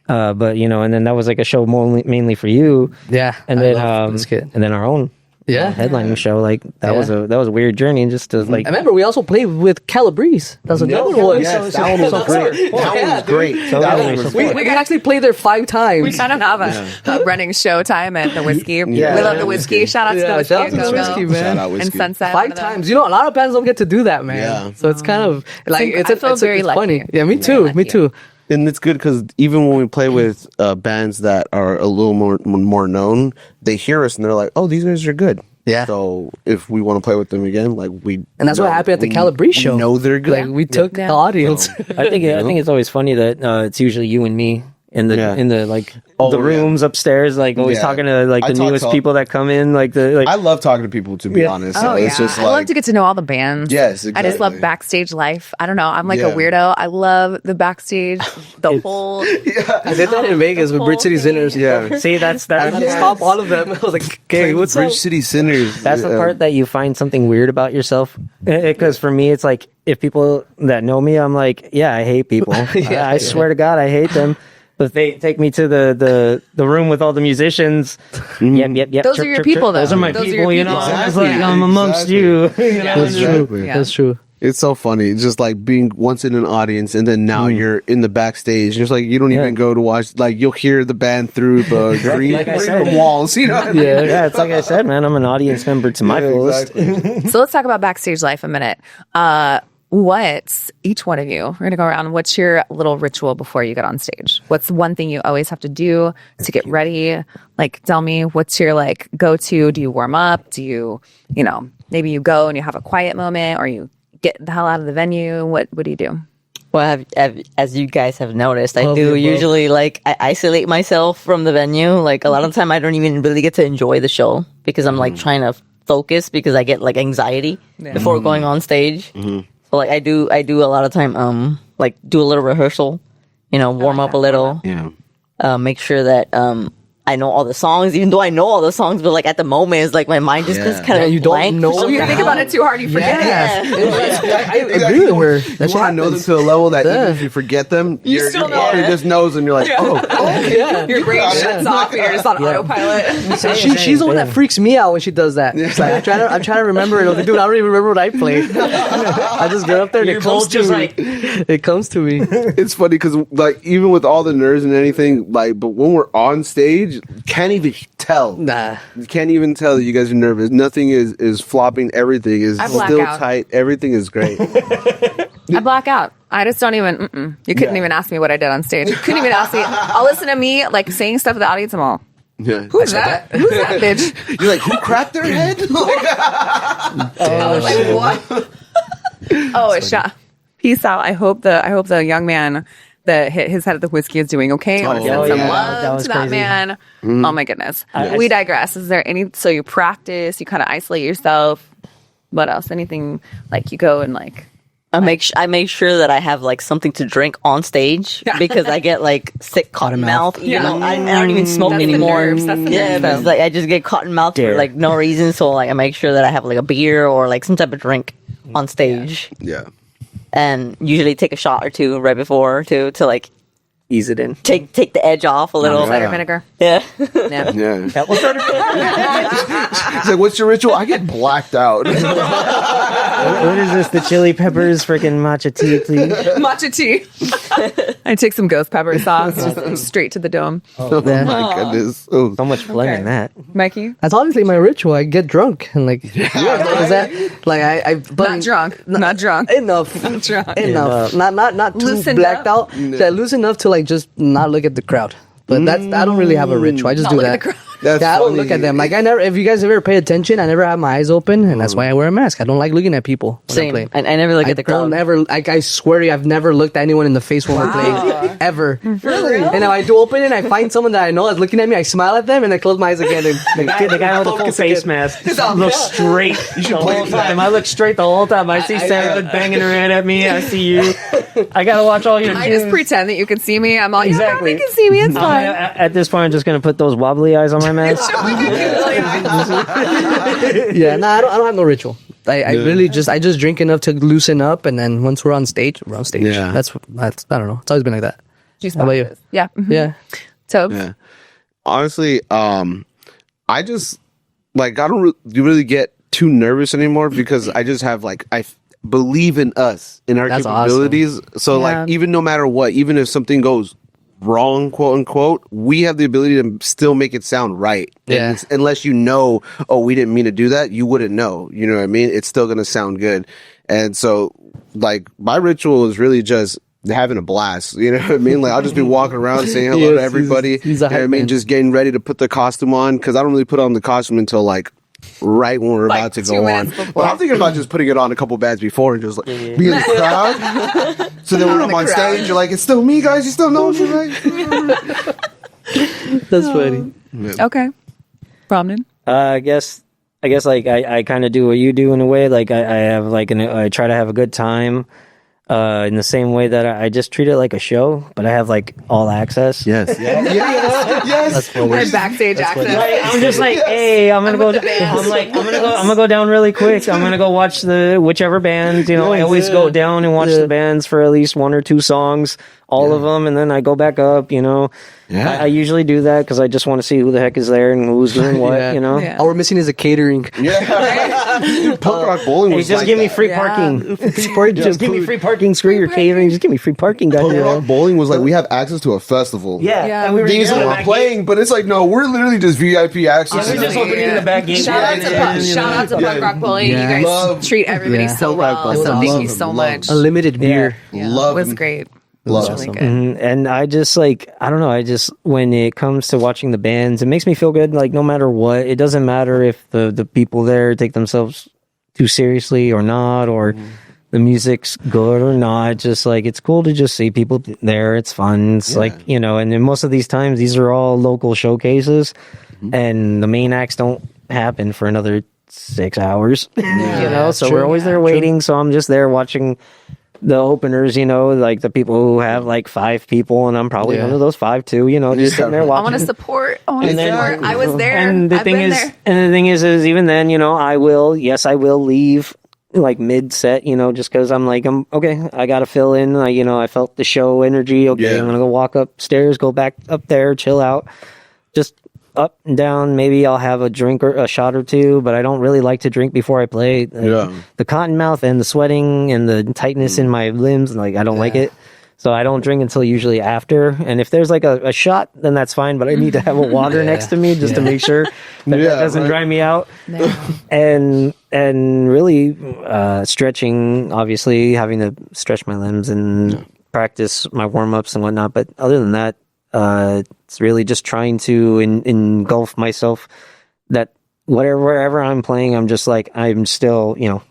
S2: Yeah.
S3: But and then that was like a show mainly for you.
S4: Yeah,
S3: And
S4: I
S3: then
S4: love this kid.
S3: and then our own headlining show. Like that was a weird journey, and just to like
S4: I remember we also played with Calabrese. That was another one.
S2: Yes, that one was great. That one was great.
S3: So
S2: That
S3: that
S2: one
S3: was
S2: was
S4: We could actually play there 5 times.
S1: We kind of have a running show time at the Whiskey.
S3: Yeah.
S1: We love the Whiskey. Shout out to the Whiskey.
S4: shout out to the
S1: Go, go.
S4: Whiskey, man.
S2: Shout out
S1: And
S2: Whiskey.
S1: Sunset.
S4: 5 times. You know, a lot of bands don't get to do that, man.
S2: Yeah.
S4: So it's kind of like
S1: I feel very
S4: it's
S1: lucky.
S4: funny. Yeah, me too.
S1: Very
S4: Me
S1: lucky.
S4: too.
S2: And it's good because even when we play with bands that are a little more known, they hear us and they're like, "Oh, these guys are good."
S4: Yeah.
S2: So if we want to play with them again, like
S4: And that's what happened at the Calabrese show.
S2: We know they're good.
S4: Like we took
S1: Yeah.
S4: the audience.
S3: I think it's always funny that it's usually you and me in the
S2: Yeah.
S3: the rooms upstairs, like always
S2: Yeah.
S3: talking to like
S2: I
S3: the
S2: talk
S3: newest
S2: to-
S3: people that come in, like
S2: I love talking to people, to be honest. So
S1: Oh
S2: it's
S1: yeah,
S2: just
S1: I
S2: like
S1: love to get to know all the bands.
S2: Yes,
S1: I just love
S2: exactly.
S1: backstage life. I don't know. I'm like a
S2: Yeah.
S1: weirdo. I love the backstage, the whole.
S4: I did that in Vegas with Bridge City Sinners.
S2: yeah.
S3: see that's
S4: I had to stop all of them. I was like, okay, what's up?
S2: Bridge City Sinners.
S3: That's the part that you find something weird about yourself. Because for me, it's like if people that know me, I'm like, yeah, I hate people. I swear to God, I hate them. But they take me to the room with all the musicians. Yep.
S1: Those are your people, though.
S3: Those are my
S1: Those are
S3: people.
S1: your
S3: You know,
S1: people.
S3: I'm just
S2: Exactly.
S3: like I'm amongst
S2: Exactly.
S3: you.
S4: That's true.
S2: Exactly.
S1: Yeah.
S4: That's true.
S2: It's so funny. It's just like being once in an audience and then now you're in the backstage. It's like you don't even go to watch. Like you'll hear the band through the green,
S3: Like I said.
S2: walls. You know?
S3: Yeah, it's like I said, man. I'm an audience member to my fullest.
S2: Exactly.
S1: So let's talk about backstage life a minute. What's each one of you? We're gonna go around. What's your little ritual before you get on stage? What's one thing you always have to do to get ready? Like, tell me, what's your like go to? Do you warm up? Do you, maybe you go and you have a quiet moment, or you get the hell out of the venue? What do you do?
S5: Well, as you guys have noticed, I
S4: All of
S5: do
S4: the above.
S5: usually like I isolate myself from the venue. Like a lot of the time, I don't even really get to enjoy the show because I'm like trying to focus because I get like anxiety before going on stage. So like I do a lot of time like do a little rehearsal, warm up a little,
S2: Yeah.
S5: make sure that I know all the songs, even though I know all the songs, but like at the moment, it's like my mind just goes kind of
S4: you don't
S5: blank.
S4: know.
S1: Oh, you think about it too hard, you forget.
S4: I agree with her.
S2: You want to know them to a level that even if you forget them, your
S1: still know
S2: body
S1: it.
S2: just knows, and you're like,
S1: Your brain shuts off and you're just on autopilot.
S4: She's the one that freaks me out when she does that. It's like, I'm trying to remember it. I was like, dude, I don't even remember what I played. I just get up there and
S3: You're
S4: it comes
S3: both
S4: to
S3: just
S4: me.
S3: like-
S4: It comes to me.
S2: It's funny because like even with all the nerves and anything, like, but when we're on stage, you can't even tell.
S4: Nah.
S2: You can't even tell that you guys are nervous. Nothing is flopping. Everything is
S1: I black
S2: still
S1: out.
S2: tight. Everything is great.
S1: I black out. I just don't even. You couldn't even ask me what I did on stage. You couldn't even ask me. I'll listen to me like saying stuff to the audience. I'm all,
S2: Yeah.
S1: who's that? Who's that bitch?
S2: You're like, who cracked their head?
S1: I was like, what? Oh, it's shot. Peace out. I hope the young man that hit his head at the whiskey is doing okay. I want to
S2: Oh,
S1: send some
S2: yeah.
S1: love
S3: That was
S1: to that
S3: crazy.
S1: man. Oh my goodness. We digress. Is there any? So you practice. You kind of isolate yourself. What else? Anything like you go and like.
S5: I make sure that I have like something to drink on stage because I get like sick cotton mouth. You know, I don't even smoke
S1: That's the
S5: anymore.
S1: nerves, that's the
S5: Yeah,
S1: nerves.
S5: it's like I just get cotton mouth for like no reason. So like I make sure that I have like a beer or like some type of drink on stage,
S2: Yeah.
S5: and usually take a shot or two right before to like
S3: Ease it in.
S5: take the edge off a little.
S1: Cider vinegar.
S5: Yeah.
S1: Yeah.
S2: Yeah.
S3: Apple cider
S2: He's like, what's your ritual? I get blacked out.
S3: What is this? The chili peppers, freaking matcha tea, please.
S1: Matcha tea. I take some ghost pepper sauce just straight to the dome.
S2: Oh my goodness. Oh.
S3: So much flavor in that.
S1: Mikey?
S4: That's obviously my ritual. I get drunk and like, is that like
S1: Not drunk. Not drunk.
S4: enough,
S1: Not drunk.
S4: enough, not too
S1: Loosened
S4: blacked
S1: up.
S4: out. Yeah, loose enough to like just not look at the crowd. But that's I don't really have a ritual. I just
S1: Not
S4: do
S1: look
S4: that.
S1: at the crowd.
S2: That's
S4: Yeah, I don't
S2: funny.
S4: look at them. Like I never. If you guys ever pay attention, I never have my eyes open, and that's why I wear a mask. I don't like looking at people when I
S5: Same.
S4: play.
S5: I never look at the crowd.
S4: Don't ever. Like I swear to you, I've never looked at anyone in the face when we're playing ever. Really? And if I do open it, and I find someone that I know is looking at me. I smile at them, and I close my eyes again. And
S3: The guy with the full
S4: focus
S3: face
S4: again.
S3: mask looks straight the whole time. I look straight the whole time. I see Sarah banging her head at me. I see you. I gotta watch all your
S1: I just
S3: cues.
S1: pretend that you can see me. I'm all,
S3: Exactly.
S1: yeah, you can see me. It's fine.
S3: At this point, I'm just gonna put those wobbly eyes on my mask.
S4: Yeah, no, I don't have no ritual. I really just drink enough to loosen up, and then once we're on stage, we're on stage.
S2: Yeah.
S4: That's I don't know. It's always been like that.
S1: Juice
S4: How about you?
S1: boxes. Yeah. Mhm.
S4: Yeah.
S1: Tobes?
S2: Yeah. Honestly, I just like I don't really get too nervous anymore because I just have like believe in us in our
S4: That's
S2: capabilities. So
S1: Yeah.
S2: like even no matter what, even if something goes wrong, quote unquote, we have the ability to still make it sound right.
S4: Yeah.
S2: And unless you know, oh, we didn't mean to do that, you wouldn't know. You know what I mean? It's still gonna sound good. And so like my ritual is really just having a blast. You know what I mean? Like I'll just be walking around saying hello to
S4: Yes,
S2: everybody.
S4: he's a
S2: You know what I
S4: hype
S2: mean?
S4: man.
S2: Just getting ready to put the costume on because I don't really put on the costume until like right when we're
S1: Like
S2: about to
S1: 2
S2: go on.
S1: minutes before.
S2: Well, I'm thinking about just putting it on a couple bands before and just like be in the crowd. So then when I'm on stage, you're like, it's still me, guys. You still know me, right?
S4: That's funny.
S1: Okay. Bromden?
S3: I guess like I kind of do what you do in a way. Like I have like I try to have a good time. In the same way that I just treat it like a show, but I have like all access.
S2: Yes. Yes.
S4: That's what we're.
S1: And backstage access.
S3: Like, I'm just like, hey, I'm gonna go.
S1: with the bands.
S3: I'm gonna go down really quick. I'm gonna go watch the whichever bands. You know, I always go down and watch the bands for at least 1 or 2 songs, all of them, and then I go back up. You know,
S2: Yeah.
S3: I usually do that because I just want to see who the heck is there and who's doing what.
S4: Yeah.
S3: You know,
S1: Yeah.
S4: All we're missing is a catering.
S2: Yeah. Dude, Punk Rock Bowling
S3: hey,
S2: was
S3: just
S2: like
S3: give me
S2: that.
S3: free
S1: Yeah.
S3: parking. Just give me free parking. Screw your catering. Just give me free parking,
S2: Punk
S3: goddamn.
S2: Rock Bowling was like, we have access to a festival.
S3: Yeah, and we were
S2: Yeah,
S3: using the
S2: we're
S3: back
S2: playing, but it's like, no, we're literally just VIP access.
S3: Yeah, we're just opening the back gate.
S1: Shout out to Punk Rock Bowling.
S4: Yeah.
S1: You guys
S2: Love-
S1: treat everybody
S4: Yeah.
S1: so
S2: Punk Rock
S1: well.
S2: Bowling.
S1: So
S2: Love
S1: thank you
S2: them.
S1: so
S2: Love
S1: much.
S4: Unlimited beer.
S1: Yeah.
S2: Love
S1: It was
S2: them.
S1: great. It
S2: Love
S1: was really
S2: them.
S1: good.
S3: And I just like, I don't know, I just, when it comes to watching the bands, it makes me feel good. Like no matter what, it doesn't matter if the people there take themselves too seriously or not, or the music's good or not. Just like, it's cool to just see people there. It's fun. It's like, you know, and then most of these times, these are all local showcases and the main acts don't happen for another 6 hours, you know, so we're always there waiting. So I'm just there watching the openers, you know, like the people who have like 5 people, and I'm probably one of those 5 too, you know, just sitting there
S1: I
S3: watching.
S1: want to support. I want to
S3: And then-
S1: support. I was there.
S3: And the
S1: I've
S3: thing
S1: been
S3: is,
S1: there.
S3: and the thing is even then, you know, I will leave like mid set, you know, just because I'm okay. I got to fill in. You know, I felt the show energy. Okay,
S2: Yeah.
S3: I'm gonna go walk upstairs, go back up there, chill out, just up and down. Maybe I'll have a drink or a shot or 2, but I don't really like to drink before I play.
S2: Yeah.
S3: The cotton mouth and the sweating and the tightness in my limbs, like I don't like it. So I don't drink until usually after. And if there's like a shot, then that's fine. But I need to have a water next to me just to make sure that doesn't dry me out.
S1: No.
S3: And really stretching, obviously having to stretch my limbs and practice my warm-ups and whatnot. But other than that, it's really just trying to engulf myself that wherever I'm playing, I'm just like, I'm still, you know,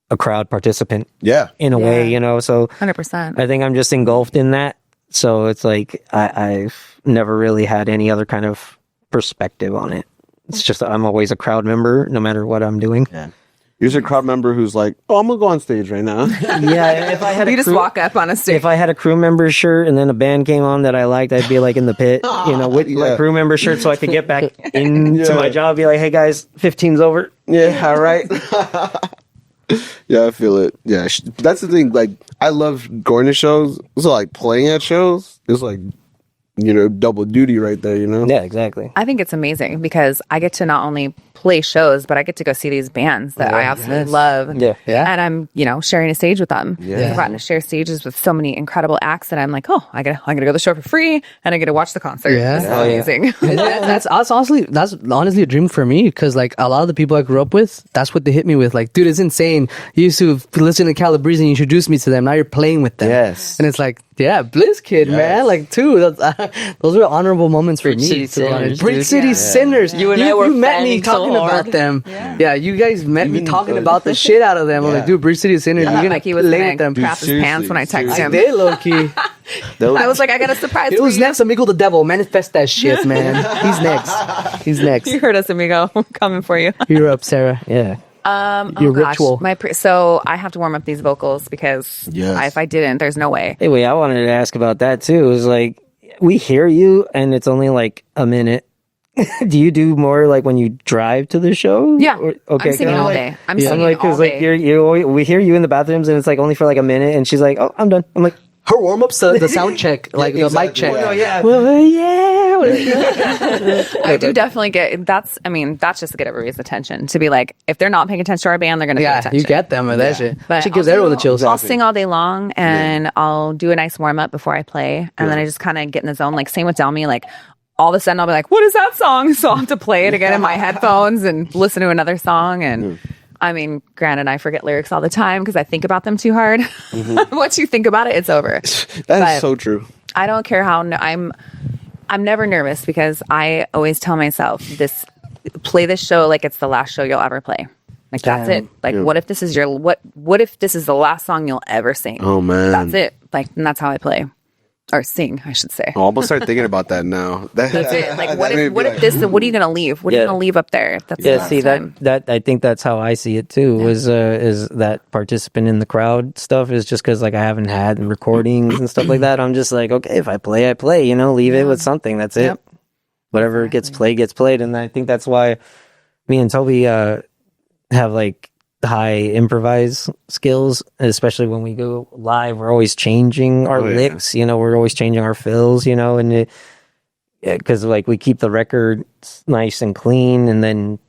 S3: a crowd participant
S2: Yeah.
S3: in a way, you know, so
S1: 100%.
S3: I think I'm just engulfed in that. So it's like, I've never really had any other kind of perspective on it. It's just, I'm always a crowd member, no matter what I'm doing.
S2: You're just a crowd member who's like, oh, I'm going to go on stage right now.
S3: Yeah, if I had
S1: You just walk up on a stage.
S3: if I had a crew member shirt and then a band came on that I liked, I'd be like in the pit, you know, with my crew member shirt so I could get back into my job, be like, hey guys, 15's over.
S2: Yeah, all right. Yeah, I feel it. Yeah, that's the thing. Like, I love going to shows. So, like, playing at shows is like double duty right there,
S3: Yeah, exactly.
S1: I think it's amazing because I get to not only play shows, but I get to go see these bands that I absolutely love.
S3: Yeah.
S1: And I'm, sharing a stage with them.
S2: Yeah.
S1: I've gotten to share stages with so many incredible acts that I'm like, oh, I'm gonna go to the show for free and I get to watch the concert.
S4: Yeah.
S1: This is amazing.
S4: And that's honestly a dream for me because like a lot of the people I grew up with, that's what they hit me with. Like, dude, it's insane. You used to listen to Calabrese and you introduced me to them. Now you're playing with them.
S2: Yes.
S4: And it's like, yeah, Bliss Kid, man. Like, too. Those were honorable moments for
S5: Bridge
S4: me.
S5: City Sinners,
S4: Bridge
S5: dude.
S4: City Sinners.
S5: You and I were
S4: you met me
S5: fanning so
S4: talking
S5: hard.
S4: about them. Yeah, you guys met me talking about the shit out of them. I'm like, dude, Bridge City Sinners. You're gonna
S1: Like he was
S4: play
S1: gonna
S4: with them.
S1: crap his pants when I texted
S4: I
S1: him.
S4: did, low key.
S1: I was like, I got a surprise
S4: It
S1: for
S4: was
S1: you.
S4: next, Amigo the Devil. Manifest that shit, man. He's next. He's next.
S1: You heard us, amigo. I'm coming for you.
S4: You're up, Sarah.
S3: Yeah.
S4: Your ritual.
S1: So I have to warm up these vocals because if I didn't, there's no way.
S3: Hey, wait, I wanted to ask about that too. It was like, we hear you and it's only like a minute. Do you do more like when you drive to the show?
S1: Yeah.
S3: Okay.
S1: I'm singing all day. I'm singing
S3: like,
S1: all
S3: like
S1: day.
S3: we hear you in the bathrooms and it's like only for like a minute and she's like, oh, I'm done. I'm like,
S4: Her warm up's the sound check, like the mic check.
S2: Yeah.
S4: Well, yeah.
S1: I do definitely get that's just to get everybody's attention. To be like, if they're not paying attention to our band, they're gonna pay
S4: Yeah,
S1: attention.
S4: you get them with that shit.
S1: But
S4: She gives
S1: I'll
S4: everyone the
S1: do-
S4: chills.
S1: I'll sing all day long and I'll do a nice warm up before I play. And then I just kind of get in the zone. Like, same with Delmy. Like, all of a sudden I'll be like, what is that song? So I'll have to play it again in my headphones and listen to another song. And I mean, granted, I forget lyrics all the time because I think about them too hard. Once you think about it, it's over.
S2: That is so true.
S1: I don't care how I'm never nervous because I always tell myself play this show like it's the last show you'll ever play. Like, that's it. Like, what if this is what if this is the last song you'll ever sing?
S2: Oh, man.
S1: That's it. Like, and that's how I play. Or sing, I should say.
S2: I'm gonna start thinking about that now.
S1: That's it. Like, what if this? What are you gonna leave? What are you gonna leave up there? That's the last time.
S3: that I think that's how I see it too. Is that participant in the crowd stuff is just because like I haven't had recordings and stuff like that. I'm just like, okay, if I play, I play. Leave it with something. That's it. Whatever gets played, and I think that's why me and Toby have like high improvise skills, especially when we go live. We're always changing our licks, we're always changing our fills, and because like we keep the record nice and clean, and then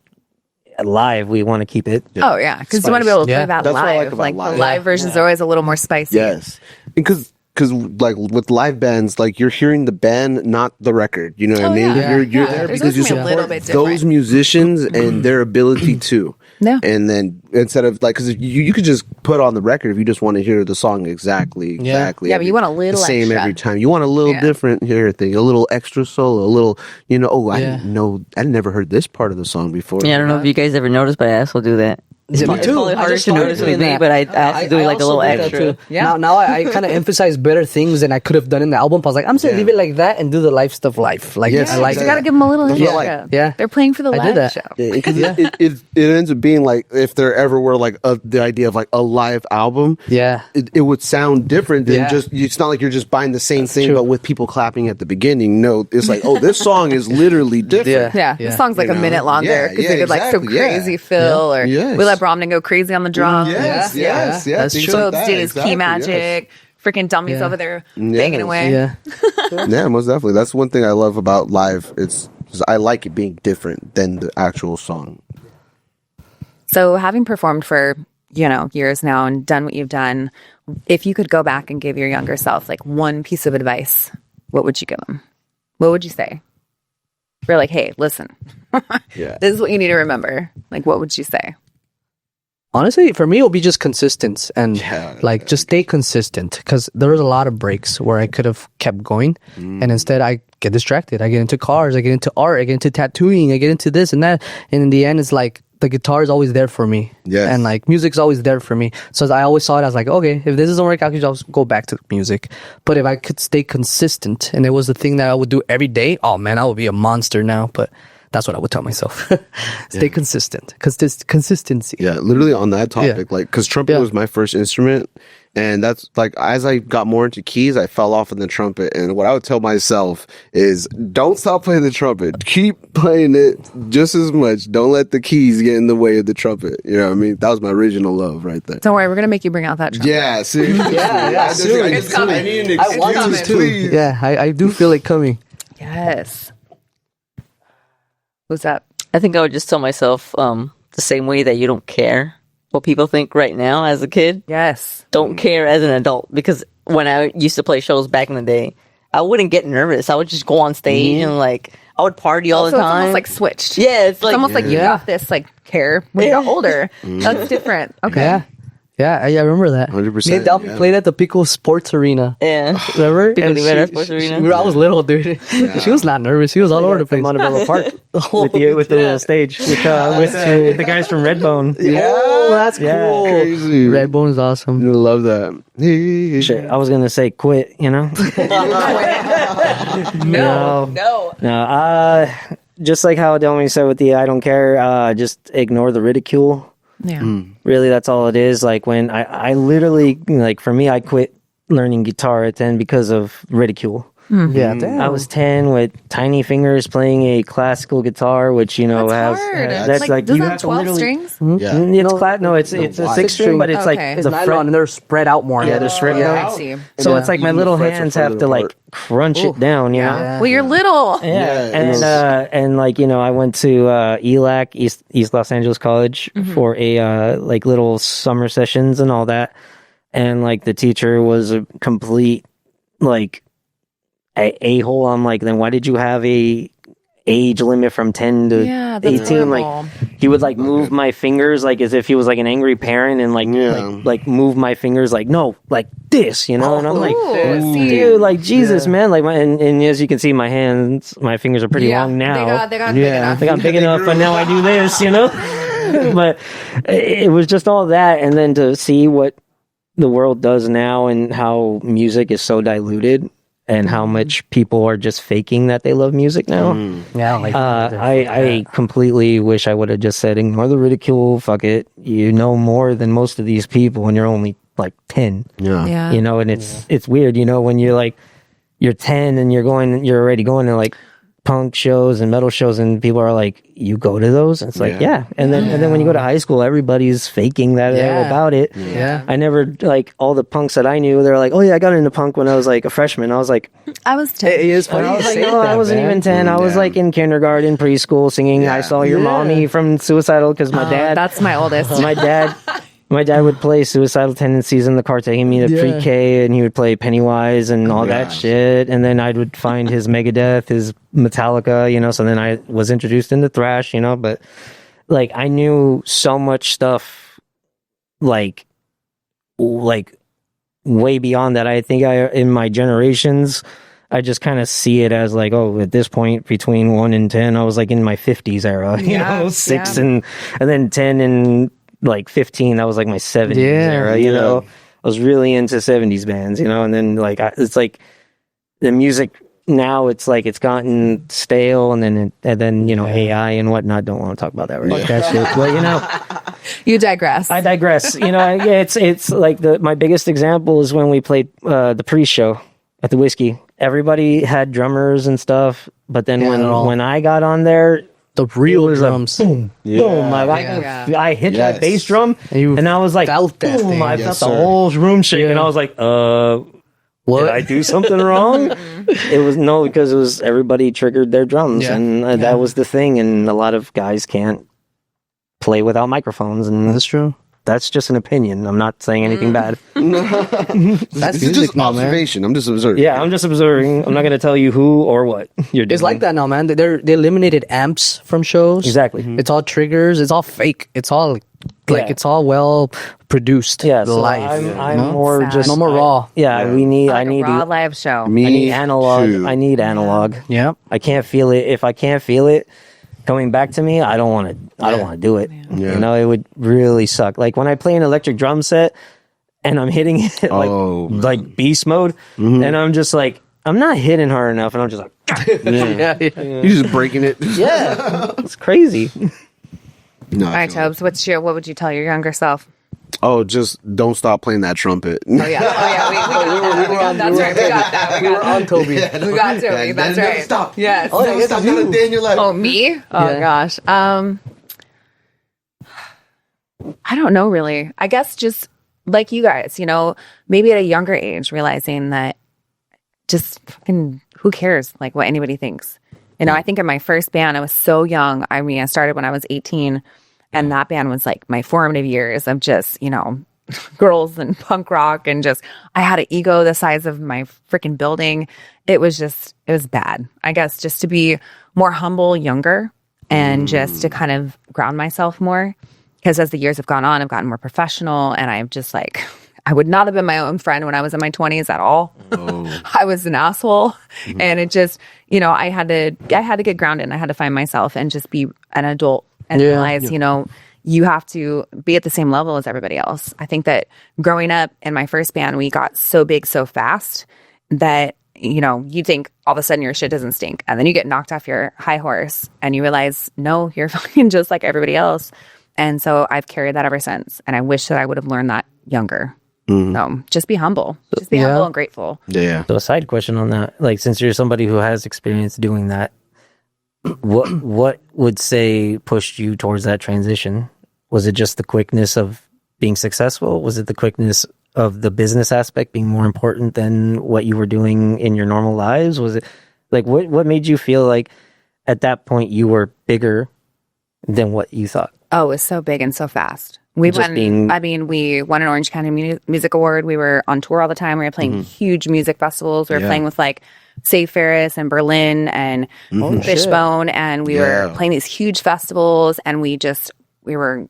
S3: live we want to keep it
S1: Oh yeah, because you want to be able to play that
S2: That's what I
S1: live.
S2: like about
S1: The
S2: live.
S1: live versions are always a little more spicy.
S2: Yes, because like with live bands, like you're hearing the band, not the record. You know what I mean?
S1: yeah.
S2: You're
S1: Yeah.
S2: there
S1: There's
S2: because you
S1: always gonna be a little
S2: support
S1: bit different.
S2: those musicians and their ability to.
S1: Yeah.
S2: And then instead of like, because you could just put on the record if you just want to hear the song exactly.
S1: Yeah, but you want a little
S2: the same
S1: extra.
S2: every time. You want a little different here thing, a little extra solo, a little. I
S4: Yeah.
S2: didn't know. I never heard this part of the song before.
S5: Yeah, I don't know if you guys ever noticed, but I also do that. It's
S4: Me
S5: probably
S4: too. I
S5: harder
S4: just
S5: to
S4: started
S5: notice
S4: doing
S5: with me,
S4: that.
S5: but I have to do like a
S4: also
S5: little
S4: did that
S5: extra.
S4: too. Now I kind of emphasize better things than I could have done in the album. I was like, I'm just gonna leave it like that and do the live stuff live. Like,
S2: Yes,
S4: I like
S1: You
S4: it.
S1: got to give them a little
S2: That's what I
S1: extra.
S2: like.
S4: Yeah.
S1: They're playing for the
S4: I did
S1: live
S4: that.
S1: show.
S2: Because it ends up being like if there ever were like the idea of like a live album,
S4: Yeah.
S2: it would sound different than
S4: Yeah.
S2: just. It's not like you're just buying the same thing,
S4: true.
S2: but with people clapping at the beginning. No, it's like, oh, this song is literally different.
S1: Yeah, the song's like
S2: You
S1: a
S2: know?
S1: minute long there because they did like some
S2: exactly, yeah.
S1: crazy fill, or
S2: Yes.
S1: we let Bromden go crazy on the drums.
S2: Yes,
S4: Yeah.
S2: yes,
S4: That's
S2: things
S4: true.
S2: like
S1: Phillips
S2: that,
S1: did his
S2: exactly,
S1: key magic. Freaking dummies
S4: Yeah.
S1: over there banging away.
S4: Yeah.
S2: Yeah, most definitely. That's one thing I love about live. It's I like it being different than the actual song.
S1: So, having performed for years now and done what you've done, if you could go back and give your younger self like one piece of advice, what would you give them? What would you say? We're like, hey, listen,
S2: Yeah.
S1: this is what you need to remember. Like, what would you say?
S4: Honestly, for me, it'll be just consistent and
S2: Yeah.
S4: like just stay consistent because there was a lot of breaks where I could have kept going, and instead I get distracted. I get into cars, I get into art, I get into tattooing, I get into this and that, and in the end, it's like the guitar is always there for me,
S2: Yes.
S4: and like music's always there for me. So I always saw it as like, okay, if this doesn't work, I could just go back to music. But if I could stay consistent, and it was the thing that I would do every day, oh man, I would be a monster now. But That's what I would tell myself. Stay consistent. Consistency.
S2: Yeah, literally on that topic, like, because trumpet was my first instrument, and that's like, as I got more into keys, I fell off in the trumpet. And what I would tell myself is, don't stop playing the trumpet. Keep playing it just as much. Don't let the keys get in the way of the trumpet. You know what I mean? That was my original love right there.
S1: Don't worry, we're gonna make you bring out that trumpet.
S2: Yeah, seriously.
S1: It's coming.
S2: I need an
S1: I want
S2: excuse,
S1: to,
S2: please.
S4: Yeah, I do feel it coming.
S1: Yes. What's up?
S5: I think I would just tell myself the same way that you don't care what people think right now as a kid.
S1: Yes.
S5: Don't care as an adult, because when I used to play shows back in the day, I wouldn't get nervous. I would just go on stage and like I would party all the
S1: So it's
S5: time.
S1: almost like switched.
S5: Yeah, it's like
S1: almost like you got this like care when you got older. That's different. Okay.
S4: Yeah, I remember that.
S2: 100%,
S4: Me and Delphi played at the Pico Sports Arena.
S5: Yeah.
S4: Remember?
S5: Pico
S4: And
S5: Rivera Sports Arena.
S4: I was little, dude. She was not nervous. She was all over the place.
S3: Montebello Park with the stage with the guys from Redbone.
S4: Oh, that's cool.
S2: Crazy.
S4: Redbone is awesome.
S2: I love that.
S3: Shit, I was gonna say quit, you know. No. Just like how Delmy said with the I don't care, just ignore the ridicule.
S1: Yeah.
S3: Really, that's all it is. Like when I literally, like for me, I quit learning guitar at 10 because of ridicule.
S4: Yeah, damn.
S3: I was 10 with tiny fingers playing a classical guitar, which, you know,
S1: That's
S3: has
S1: hard.
S3: that's like
S1: does
S3: you
S1: that
S3: have to
S1: 12
S3: literally
S1: strings?
S3: it's a 6 string, but it's like
S1: Okay.
S4: It's
S3: the
S4: nylon and they're spread out more.
S3: yeah, they're spread
S1: I
S3: out.
S1: see.
S3: So it's like my
S2: Even
S3: little
S2: the frets are
S3: hands have
S2: further
S3: to like
S2: apart.
S3: crunch it down, you know.
S1: Well, you're little.
S3: Yeah, and like, you know, I went to ELAC, East Los Angeles College, for a like little summer sessions and all that, and like the teacher was a complete like a hole. I'm like, then why did you have a age limit from 10 to
S1: Yeah, that's
S3: 18?
S1: horrible.
S3: Like he would like move my fingers like as if he was like an angry parent, and like like move my fingers like no, like this, you know. And I'm like,
S1: Ooh, see?
S3: dude, like Jesus, man, like and as you can see, my fingers are pretty long now.
S1: They got big enough.
S3: They got big enough, but now I do this, you know. But it was just all that, and then to see what the world does now and how music is so diluted, and how much people are just faking that they love music now.
S4: Yeah, like
S3: I completely wish I would have just said, ignore the ridicule, fuck it. You know more than most of these people, and you're only like 10.
S1: Yeah.
S3: You know, and it's weird, you know, when you're like, you're 10 and you're already going to like punk shows and metal shows, and people are like, you go to those? And it's like, yeah. And then when you go to high school, everybody's faking that about it.
S4: Yeah.
S3: I never, like, all the punks that I knew, they're like, oh yeah, I got into punk when I was like a freshman. I was like,
S1: I was 10.
S4: it is funny.
S3: I was
S4: you
S3: like,
S4: say
S3: no,
S4: that,
S3: I wasn't
S4: man.
S3: even 10. I was like in kindergarten, preschool, singing I Saw Your Mommy from Suicidal, because my dad,
S1: That's my oldest.
S3: my dad would play Suicidal Tendencies in the car taking me to pre-K, and he would play Pennywise and all that shit. And then I would find his Megadeth, his Metallica, you know, so then I was introduced into thrash, you know, but like I knew so much stuff like way beyond that. I think in my generations, I just kind of see it as like, oh, at this point between 1 and 10, I was like in my 50s era, you know, 6 and then 10 and like 15, that was like my 70s era, you know. I was really into 70s bands, you know, and then like it's like the music now, it's like it's gotten stale, and then you know, AI and whatnot. Don't want to talk about that right now. That shit, but you know,
S1: You digress.
S3: I digress. You know, it's like my biggest example is when we played the pre-show at the Whiskey. Everybody had drummers and stuff, but then when I got on there,
S4: The real drums.
S3: boom. Like, I hit that bass drum, and I was like,
S4: felt that
S3: boom!
S4: thing.
S3: I felt the whole room shake, and I was like, what? Did I do something wrong? It was no, because it was everybody triggered their drums, and that was the thing. And a lot of guys can't play without microphones, and
S4: That's true.
S3: that's just an opinion. I'm not saying anything bad.
S4: That's
S2: It's just observation. I'm just observing.
S3: Yeah, I'm just observing. I'm not going to tell you who or what you're doing.
S4: It's like that now, man. They eliminated amps from shows.
S3: Exactly.
S4: It's all triggers. It's all fake. It's all like it's all well produced.
S3: Yeah, so
S4: live.
S3: I'm more
S1: Sad.
S3: just
S4: no more raw.
S3: Yeah, we need. I
S1: Like
S3: need.
S1: a raw live show.
S3: I need analog. I need analog.
S4: Yeah.
S3: I can't feel it. If I can't feel it coming back to me, I don't want to. I don't want to do it.
S2: Yeah.
S3: You know, it would really suck. Like when I play an electric drum set and I'm hitting it like beast mode, and I'm just like I'm not hitting hard enough, and I'm just like,
S2: You're just breaking it.
S3: yeah, it's crazy.
S2: No,
S1: All right, Tobes, what would you tell your younger self?
S2: Oh, just don't stop playing that trumpet.
S1: Oh yeah, we got that. That's right. We got that.
S4: We were on Toby.
S1: We got Toby. That's right.
S2: Stop.
S1: Yes.
S4: Oh, yeah,
S2: Stop. Not a day in your life.
S1: Oh, me? Oh
S4: Yeah.
S1: gosh. I don't know really. I guess just like you guys, maybe at a younger age, realizing that just fucking who cares like what anybody thinks. I think in my first band, I was so young. I mean, I started when I was 18, and that band was like my formative years of just, girls and punk rock, and just I had an ego the size of my freaking building. It was bad. I guess just to be more humble, younger, and just to kind of ground myself more. Because as the years have gone on, I've gotten more professional, and I'm just like, I would not have been my own friend when I was in my 20s at all. Oh. I was an asshole, and it just, I had to get grounded, and I had to find myself and just be an adult and realize, you have to be at the same level as everybody else. I think that growing up in my first band, we got so big so fast that you think all of a sudden your shit doesn't stink, and then you get knocked off your high horse, and you realize, no, you're fucking just like everybody else. And so I've carried that ever since. And I wish that I would have learned that younger. So just be humble. Just be humble and grateful.
S2: Yeah.
S3: So a side question on that, like since you're somebody who has experience doing that, what would say pushed you towards that transition? Was it just the quickness of being successful? Was it the quickness of the business aspect being more important than what you were doing in your normal lives? Was it like what made you feel like at that point you were bigger than what you thought?
S1: Oh, it was so big and so fast. We won an Orange County Music Award. We were on tour all the time. We were playing huge music festivals. We were playing with like Save Ferris and Berlin and Fishbone, and we were playing these huge festivals. And we were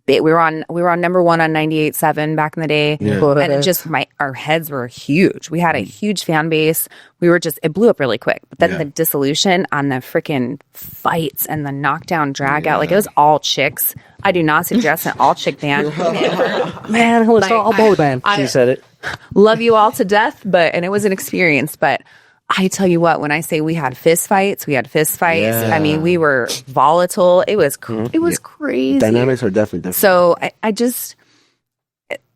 S1: big. We were on number one on 98.7 back in the day, and it just our heads were huge. We had a huge fan base. It blew up really quick. But then the dissolution on the freaking fights and the knockdown drag out, like it was all chicks. I do not suggest an all chick band.
S4: Man, let's all boy band.
S3: She said it.
S1: Love you all to death, and it was an experience. But I tell you what, when I say we had fist fights. I mean, we were volatile. It was crazy.
S2: Dynamics are definitely different.
S1: So I just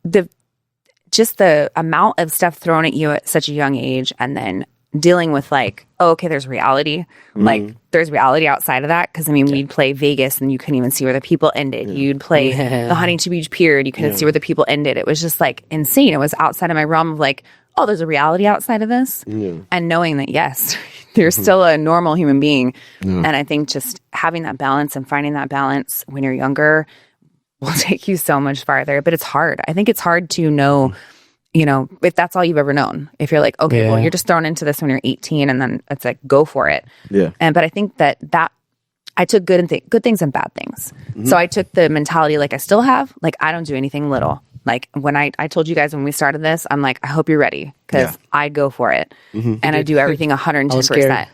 S1: the amount of stuff thrown at you at such a young age, and then dealing with like, oh, okay, there's reality. Like there's reality outside of that. Because I mean, we'd play Vegas and you couldn't even see where the people ended. You'd play the Huntington Beach Pier and you couldn't see where the people ended. It was just like insane. It was outside of my realm of like, oh, there's a reality outside of this. And knowing that, yes, there's still a normal human being. And I think just having that balance and finding that balance when you're younger will take you so much farther. But it's hard. I think it's hard to know, if that's all you've ever known. If you're like, okay, well, you're just thrown into this when you're 18, and then it's like, go for it.
S2: Yeah.
S1: But I think that I took good things and bad things. So I took the mentality like I still have, like I don't do anything little. Like when I told you guys when we started this, I'm like, I hope you're ready, because I go for it and I do everything 110%.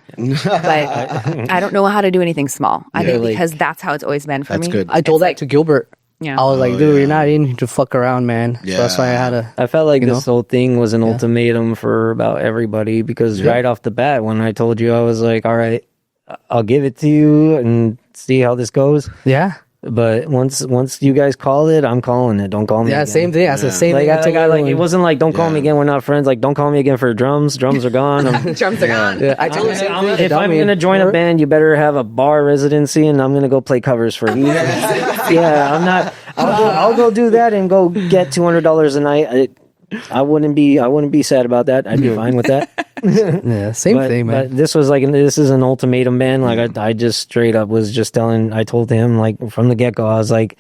S1: But I don't know how to do anything small. I think because that's how it's always been for me.
S2: Good.
S4: I told that to Gilbert.
S1: Yeah.
S4: I was like, dude, you're not in here to fuck around, man. So that's why I had to.
S3: I felt like this whole thing was an ultimatum for about everybody, because right off the bat, when I told you, I was like, all right, I'll give it to you and see how this goes.
S4: Yeah.
S3: But once you guys call it, I'm calling it. Don't call me again.
S4: Same thing. That's the same thing.
S3: It wasn't like, don't call me again, we're not friends. Like, don't call me again for drums. Drums are gone.
S1: Drums are gone.
S4: Yeah, I told
S3: if I'm going to join a band, you better have a bar residency, and I'm going to go play covers for you. I'm not. I'll go do that and go get $200 a night. I wouldn't be sad about that. I'd be fine with that.
S4: Same thing, man.
S3: But this is an ultimatum band. Like I just straight up was just I told him like from the get go, I was like,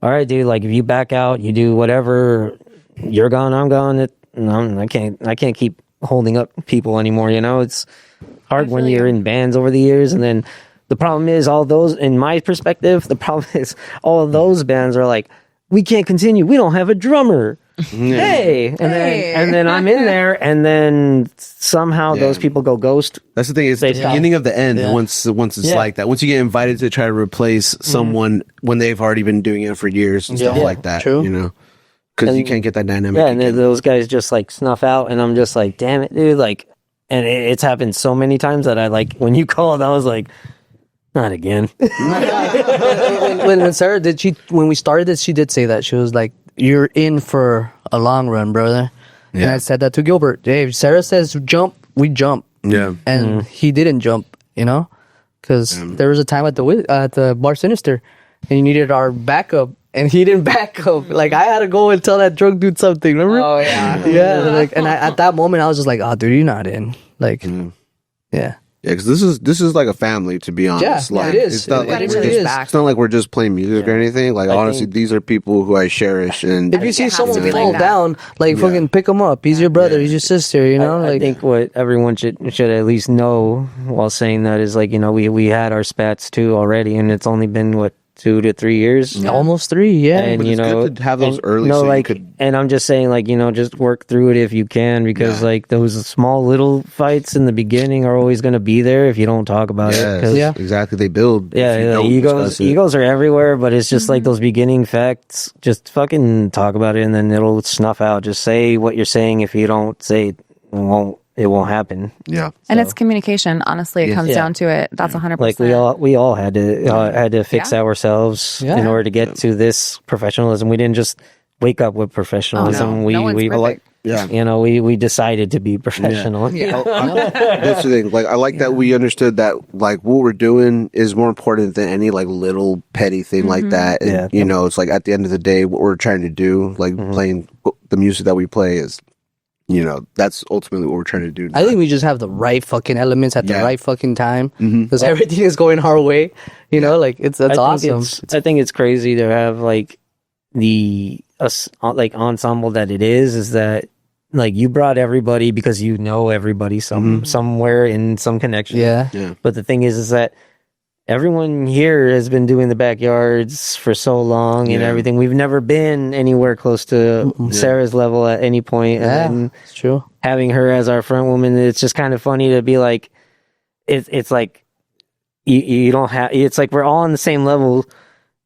S3: all right, dude, like if you back out, you do whatever, you're gone, I'm gone. I can't keep holding up people anymore. It's hard when you're in bands over the years, and then the problem is in my perspective, the problem is all of those bands are like, we can't continue. We don't have a drummer. Hey, and then I'm in there, and then somehow those people go ghost.
S2: That's the thing. It's the beginning of the end. Once it's like that. Once you get invited to try to replace someone when they've already been doing it for years and stuff like that.
S4: True.
S2: Because you can't get that dynamic.
S3: Yeah, and then those guys just like snuff out, and I'm just like, damn it, dude. Like, and it's happened so many times that I like when you called, I was like, not again.
S4: when Sarah when we started this, she did say that. She was like, "You're in for a long run, brother." And I said that to Gilbert. Hey, if Sarah says jump, we jump.
S2: Yeah.
S4: And he didn't jump, because there was a time at the Bar Sinister, and you needed our backup, and he didn't back up. Like, I had to go and tell that drunk dude something. Remember?
S5: Oh yeah.
S4: Yeah. Like, and at that moment, I was just like, "Oh, dude, you're not in." Like, yeah.
S2: Yeah, because this is like a family, to be honest.
S4: Yeah,
S2: like,
S4: it is.
S2: It's not,
S4: It
S2: like
S4: really
S2: we're
S4: is.
S2: just, it's not like we're just playing music or anything. Like, honestly, these are people who I cherish. And
S4: If you see
S1: has to
S4: someone
S1: be like
S4: fall
S1: that.
S4: down, like, fucking pick him up. He's your brother. He's your sister,
S3: I think what everyone should at least know while saying that is like, we had our spats too already, and it's only been 2 to 3 years.
S4: almost 3, yeah.
S3: And
S2: But it's good to have those early,
S3: No,
S2: so you
S3: like,
S2: could-
S3: and I'm just saying, like, just work through it if you can, because like those small little fights in the beginning are always going to be there if you don't talk about it. 'Cause-
S4: Yeah.
S2: exactly. They build.
S3: Yeah,
S2: if you
S3: like,
S2: don't discuss it.
S3: egos are everywhere, but it's just like those beginning facts. Just fucking talk about it, and then it'll snuff out. Just say what you're saying. If you don't say it, it won't happen.
S2: Yeah.
S1: And it's communication. Honestly, it comes
S3: Yeah.
S1: down to it. That's 100%.
S3: Like we all had to fix ourselves
S4: Yeah.
S3: in order to get to this professionalism. We didn't just wake up with professionalism.
S1: Oh, no. No one's perfect.
S2: Yeah.
S3: we decided to be professional.
S2: That's the thing. Like, I like that we understood that, like, what we're doing is more important than any, like, little petty thing like that. And, it's like, at the end of the day, what we're trying to do, like, playing the music that we play is, that's ultimately what we're trying to do.
S4: I think we just have the right fucking elements at the
S2: Yeah.
S4: right fucking time, because everything is going our way. Like, that's awesome.
S3: I think it's crazy to have like the like ensemble that it is that like you brought everybody because you know everybody somewhere in some connection.
S4: Yeah.
S3: But the thing is that everyone here has been doing the backyards for so long and everything. We've never been anywhere close to Sarah's level at any point.
S4: Yeah,
S3: And
S4: it's true.
S3: having her as our front woman, it's just kind of funny to be like, it's like you don't have. It's like we're all on the same level,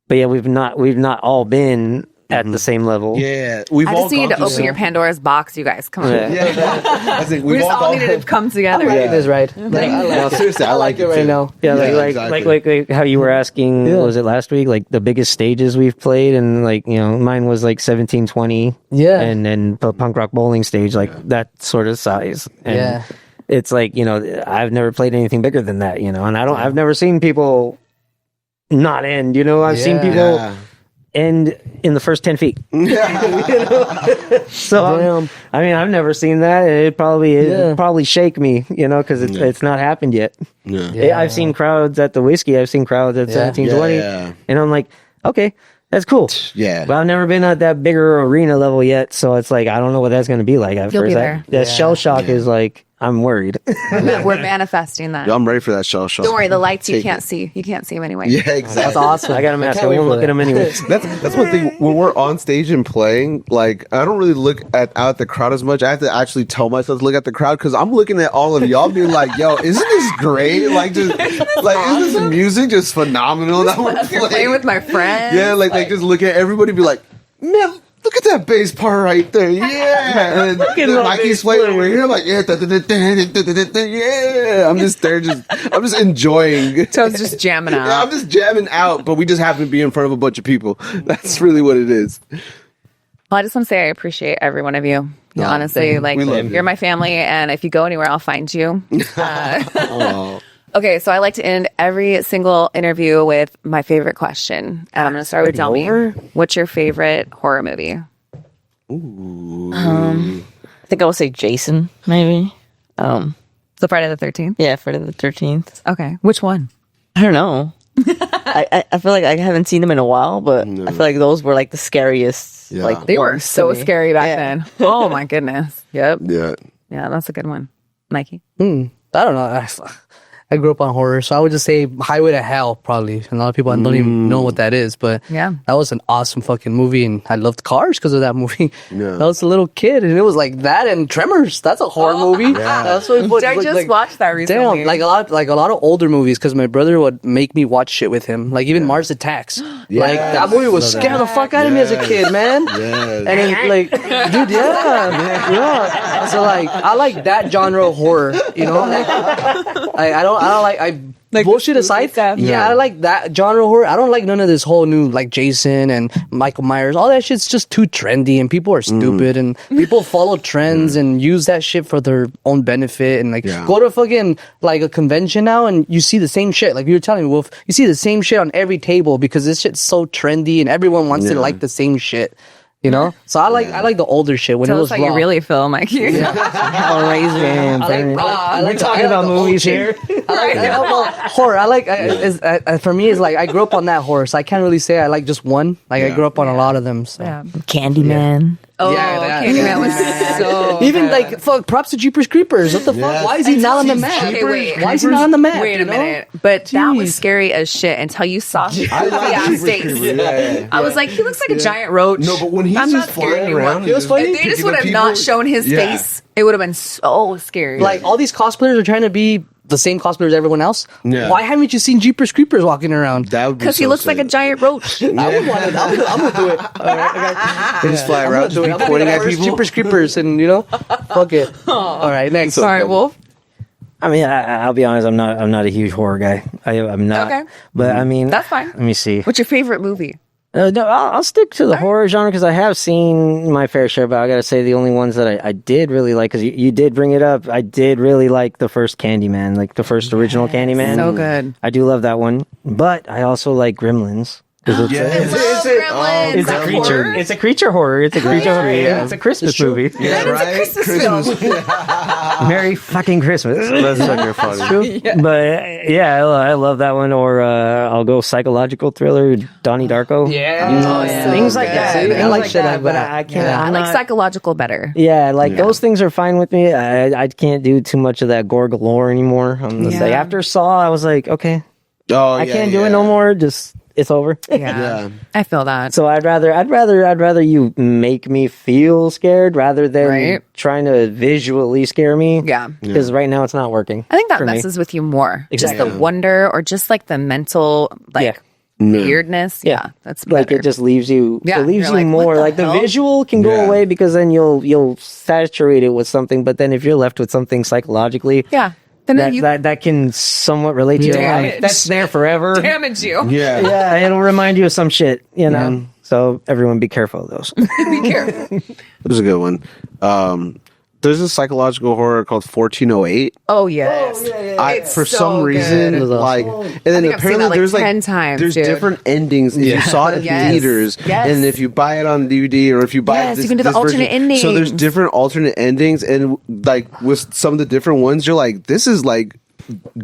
S3: but yeah, we've not all been at the same level.
S2: Yeah. We've
S1: I
S2: all
S1: just need
S2: gone
S1: to
S2: through
S1: open your Pandora's box, you guys. Come on.
S2: I think
S1: We
S2: we've
S1: just all
S2: gone
S1: needed to come together.
S4: It is right.
S2: No, seriously, I like it
S4: right
S2: too.
S4: now.
S3: Yeah,
S2: exactly.
S3: like how you were asking, was it last week? Like the biggest stages we've played, and like mine was like 1720,
S4: Yeah.
S3: and then the punk rock bowling stage, like that sort of size. And
S4: Yeah.
S3: it's like I've never played anything bigger than that, and I've never seen people not end. I've seen people end in the first 10 feet. So I've never seen that. It probably shake me, because it's not happened yet.
S2: Yeah.
S3: I've seen crowds at the whiskey. I've seen crowds at 1720, and I'm like, okay, that's cool.
S2: Yeah.
S3: But I've never been at that bigger arena level yet, so it's like I don't know what that's going to be like at
S1: You'll
S3: first.
S1: be there.
S3: That shell shock is like I'm worried.
S1: We're manifesting that.
S2: I'm ready for that shell shock.
S1: Don't worry, the lights you can't see. You can't see them anyway.
S2: Yeah, exactly.
S4: That's awesome.
S3: I got a mask. I
S4: can't wait
S3: won't
S4: for
S3: look at
S4: that.
S3: them anyways.
S2: That's one thing when we're on stage and playing. Like, I don't really look at the crowd as much. I have to actually tell myself to look at the crowd because I'm looking at all of y'all being like, "Yo, isn't this great? Like, just like, isn't this music just phenomenal that we're
S1: Playing
S2: playing?"
S1: with my friends.
S2: Yeah, like just look at everybody, be like, "Man, look at that bass part right there." Yeah, and then Mikey's playing over here. I'm like, yeah, yeah. I'm just there, I'm just enjoying.
S1: So I was just jamming out.
S2: Yeah, I'm just jamming out, but we just happen to be in front of a bunch of people. That's really what it is.
S1: Well, I just want to say I appreciate every one of you.
S2: No,
S1: Honestly, like
S2: we love you.
S1: you're my family, and if you go anywhere, I'll find you. Okay, so I like to end every single interview with my favorite question. And I'm going to start with Delmy. What's your favorite horror movie?
S5: I think I would say Jason, maybe.
S1: So Friday the 13th?
S5: Yeah, Friday the 13th.
S1: Okay. Which one?
S5: I don't know. I feel like I haven't seen them in a while, but I feel like those were like the scariest.
S2: Yeah.
S5: Like
S1: They were
S5: ones to
S1: so
S5: me.
S1: scary back
S5: Yeah.
S1: then. Oh my goodness. Yep.
S2: Yeah.
S1: Yeah, that's a good one. Mikey?
S4: I don't know. I grew up on horror, so I would just say Highway to Hell, probably. And a lot of people don't even know what that is, but that was an awesome fucking movie, and I loved Cars because of that movie.
S2: Yeah.
S4: I was a little kid, and it was like that and Tremors. That's a horror movie.
S2: Yeah.
S4: That's what
S1: I just watched that recently.
S4: Damn, like a lot of older movies, because my brother would make me watch shit with him, like even Mars Attacks. Like that movie was scaring the fuck out of me as a kid, man. And then like, dude, yeah. So like, I like that genre of horror, you know. I don't like bullshit aside. I like that genre of horror. I don't like none of this whole new like Jason and Michael Myers. All that shit's just too trendy, and people are stupid, and people follow trends and use that shit for their own benefit. And like, go to fucking like a convention now, and you see the same shit. Like you were telling me, Wolf, you see the same shit on every table because this shit's so trendy, and everyone wants to like the same shit. You know, so I like the older shit when
S1: Tell
S4: it
S1: us
S4: was
S1: how
S4: raw.
S1: you really feel, Mikey.
S3: Hellraiser.
S4: I like
S3: talking about movies here.
S4: Horror. For me, it's like I grew up on that horror, so I can't really say I like just one. Like I grew up on a lot of them. So.
S1: Yeah.
S5: Candyman.
S1: Oh,
S4: that.
S1: Candyman was so
S4: Even
S1: good.
S4: like fuck, props to Jeepers Creepers. What the fuck? Why is he not on the map?
S1: Okay, wait.
S4: Why is he not on the map?
S1: Wait a
S4: you know?
S1: minute. But that was
S4: Jeez.
S1: scary as shit until you saw his
S2: I like Jeepers
S1: face.
S2: Creepers. Yeah.
S1: I was like, he looks like a giant roach.
S2: No, but when he's
S1: I'm
S2: just
S1: not scared
S2: flying
S1: anymore.
S2: around,
S4: It was funny.
S1: If they just would have not shown his face, it would have been so scary.
S4: Like all these cosplayers are trying to be the same cosplayers as everyone else.
S2: Yeah.
S4: Why haven't you seen Jeepers Creepers walking around?
S2: That would be
S1: because he
S2: so
S1: looks like a
S2: sick.
S1: giant roach.
S4: I would want it. I'm gonna do it. All right,
S2: They just fly around, just be
S4: I'm gonna
S2: pointing
S4: do
S2: at
S4: it.
S2: people.
S4: Jeepers Creepers, and you know, fuck it. All right, next.
S1: All right, Wolf.
S3: I mean, I'll be honest. I'm not a huge horror guy. I'm not.
S1: Okay.
S3: But I mean,
S1: That's fine.
S3: Let me see.
S1: What's your favorite movie?
S3: No, I'll stick to the horror genre because I have seen my fair share. But I gotta say, the only ones that I did really like, because you did bring it up, I did really like the first Candyman, like the first original Candyman.
S1: So good.
S3: I do love that one. But I also like Gremlins.
S1: Gremlins.
S3: It's a creature. It's a creature horror. It's a creature horror. Yeah. It's a Christmas movie.
S2: Yeah, right?
S1: Christmas film.
S3: Merry fucking Christmas.
S2: That's fucking funny.
S3: But yeah, I love that one. Or I'll go psychological thriller, Donnie Darko. Things like that.
S4: See, I like shit like
S3: but
S4: that.
S3: I can't.
S1: I
S3: I'm
S1: like
S3: not-
S1: psychological better.
S3: Yeah, like those things are fine with me. I can't do too much of that gore galore anymore. I'm just like, after Saw, I was like, okay,
S2: Oh,
S3: I can't do it no more. Just it's over.
S2: Yeah.
S1: I feel that.
S3: So I'd rather you make me feel scared rather than
S1: Right.
S3: trying to visually scare me.
S1: Yeah.
S3: Because right now it's not working.
S1: I think that
S3: for me.
S1: messes with you more.
S3: Exactly.
S1: Just the wonder or just like the mental like weirdness. Yeah. That's
S3: Like
S1: better.
S3: it just leaves you.
S1: Yeah,
S3: It leaves
S1: you're
S3: you
S1: like, what
S3: more.
S1: the
S3: Like the
S1: hell?
S3: visual can go
S2: Yeah.
S3: away because then you'll saturate it with something. But then if you're left with something psychologically,
S1: Yeah. Then you
S3: that can somewhat relate to your
S1: Damage.
S3: life. That's there forever.
S1: damage you.
S2: Yeah.
S3: Yeah, it'll remind you of some shit, you know. So everyone, be careful of those.
S1: Be careful.
S2: It was a good one. There's a psychological horror called 1408.
S1: Oh yes.
S2: For
S1: so
S2: some
S1: good.
S2: reason,
S4: It was awesome.
S2: like, and then
S1: think I've seen
S2: apparently
S1: that, like,
S2: there's
S1: 10 times,
S2: there's
S1: dude.
S2: different endings if you saw it at
S1: Yes.
S2: theaters,
S1: Yes.
S2: and if you buy it on DVD or if you buy
S1: Yes,
S2: this,
S1: you can do the
S2: this version.
S1: alternate endings.
S2: So there's different alternate endings, and like with some of the different ones, you're like, this is like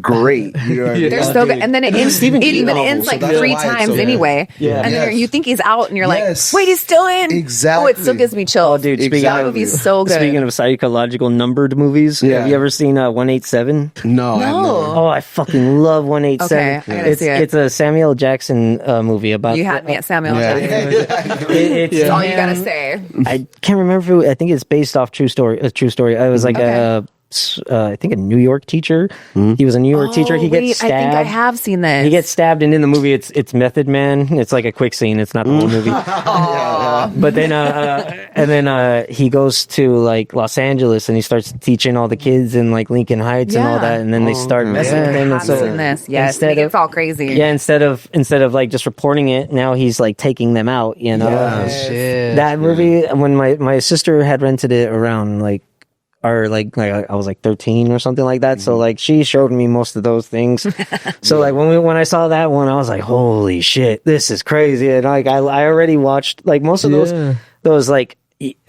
S2: great. You know what I mean?
S1: They're so good. And then it ends,
S2: Stephen
S1: it
S2: King
S1: even
S2: novel,
S1: ends
S2: so
S1: like
S2: that's
S1: 3
S2: why it's
S1: times
S2: so good.
S1: anyway.
S3: Yeah.
S1: And then
S2: Yes.
S1: you think he's out and you're
S2: Yes.
S1: like, wait, he's still in.
S2: Exactly.
S1: Oh, it still gives me chills.
S3: Oh, dude, speaking
S1: That
S3: of
S1: movie's so good.
S3: Speaking of psychological numbered movies,
S2: Yeah.
S3: have you ever seen 187?
S2: No, I've never.
S3: Oh, I fucking love 187.
S1: Okay, I gotta see it.
S3: It's a Samuel Jackson movie about.
S1: You had me at Samuel
S2: Yeah.
S1: Jackson.
S3: It's
S1: That's all you gotta say.
S3: I can't remember. I think it's based off true story. A true story. I was like I think a New York teacher. He was a New York teacher. He gets
S1: I
S3: stabbed.
S1: think I have seen this.
S3: He gets stabbed, and in the movie, it's Method Man. It's like a quick scene. It's not the whole movie. But then, and then he goes to like Los Angeles, and he starts teaching all the kids in like Lincoln Heights and all
S1: Yeah.
S3: that. And then they start messing with him. And
S1: I've
S3: so
S1: seen this. Yes,
S3: instead
S1: it's
S3: of
S1: all crazy.
S3: yeah, instead of like just reporting it, now he's like taking them out. You know,
S4: Shit.
S3: that movie. When my sister had rented it around like. Or like I was like 13 or something like that. So like she showed me most of those things. So like when I saw that one, I was like, holy shit, this is crazy. And like I already watched like most of those like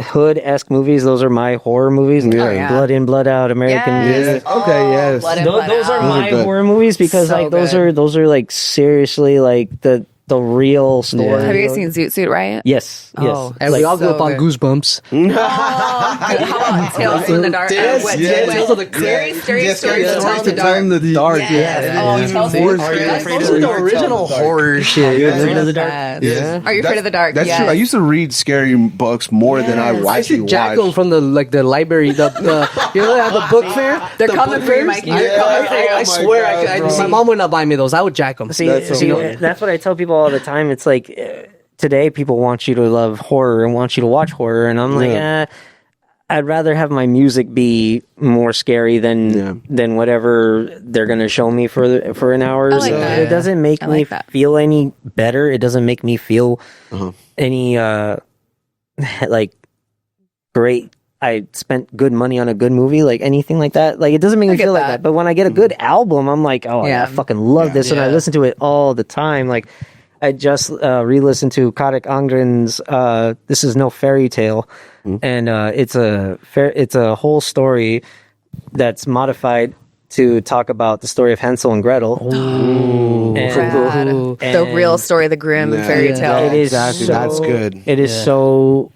S3: hood-esque movies. Those are my horror movies.
S1: yeah.
S3: Blood In, Blood Out, American
S1: Yes.
S3: Beauty.
S2: Okay, yes.
S1: Blood In,
S3: Those
S1: Blood
S3: are
S1: Out.
S3: my
S2: good.
S3: horror movies because
S1: So
S3: like those
S1: good.
S3: are like seriously like the the real story.
S1: Have you guys seen Zoot Suit Riot?
S3: Yes,
S1: Oh.
S3: yes.
S4: And we all grew up on Goosebumps.
S1: How about Tales from the Dark?
S2: Yes,
S1: What-
S2: yes.
S1: what-
S2: Tales of the
S1: Scary stories to tell in the
S2: tell in
S1: dark.
S2: the dark.
S1: Yes. Oh, Tales from the Dark.
S4: Those are the original horror shit.
S3: You afraid of the dark?
S2: Yeah.
S1: Are you afraid of the dark?
S2: That's
S1: Yes.
S2: true. I used to read scary books more than I
S1: Yes.
S4: I
S2: actually
S4: should jack
S2: watched.
S4: them from the library. You know they have the book fair.
S1: They're
S4: The
S1: coming
S4: book
S1: for you,
S4: fairs?
S1: Mikey.
S4: I,
S1: They're coming for you.
S4: I
S2: Oh my
S4: swear,
S2: God,
S4: my mom would not buy me those. I would jack them.
S3: See,
S2: That's so funny.
S3: that's what I tell people all the time. It's like today people want you to love horror and want you to watch horror, and I'm like, I'd rather have my music be more scary than whatever they're gonna show me for an hour.
S1: I like
S3: So
S1: that.
S3: it doesn't make
S1: I
S3: me
S1: like that.
S3: feel any better. It doesn't make me feel any like great. I spent good money on a good movie, like anything like that. Like it doesn't make me
S1: get
S3: feel like
S1: that.
S3: that. But when I get a good album, I'm like, oh,
S1: Yeah.
S3: I fucking love this, and I listen to it all the time. Like I just re-listened to Karik Angren's "This Is No Fairy Tale," and it's a whole story that's modified to talk about the story of Hansel and Gretel.
S1: Rad.
S4: Ooh.
S1: The real story, the grim fairy tale.
S3: It is
S2: Exactly.
S3: so,
S2: That's good.
S3: It is so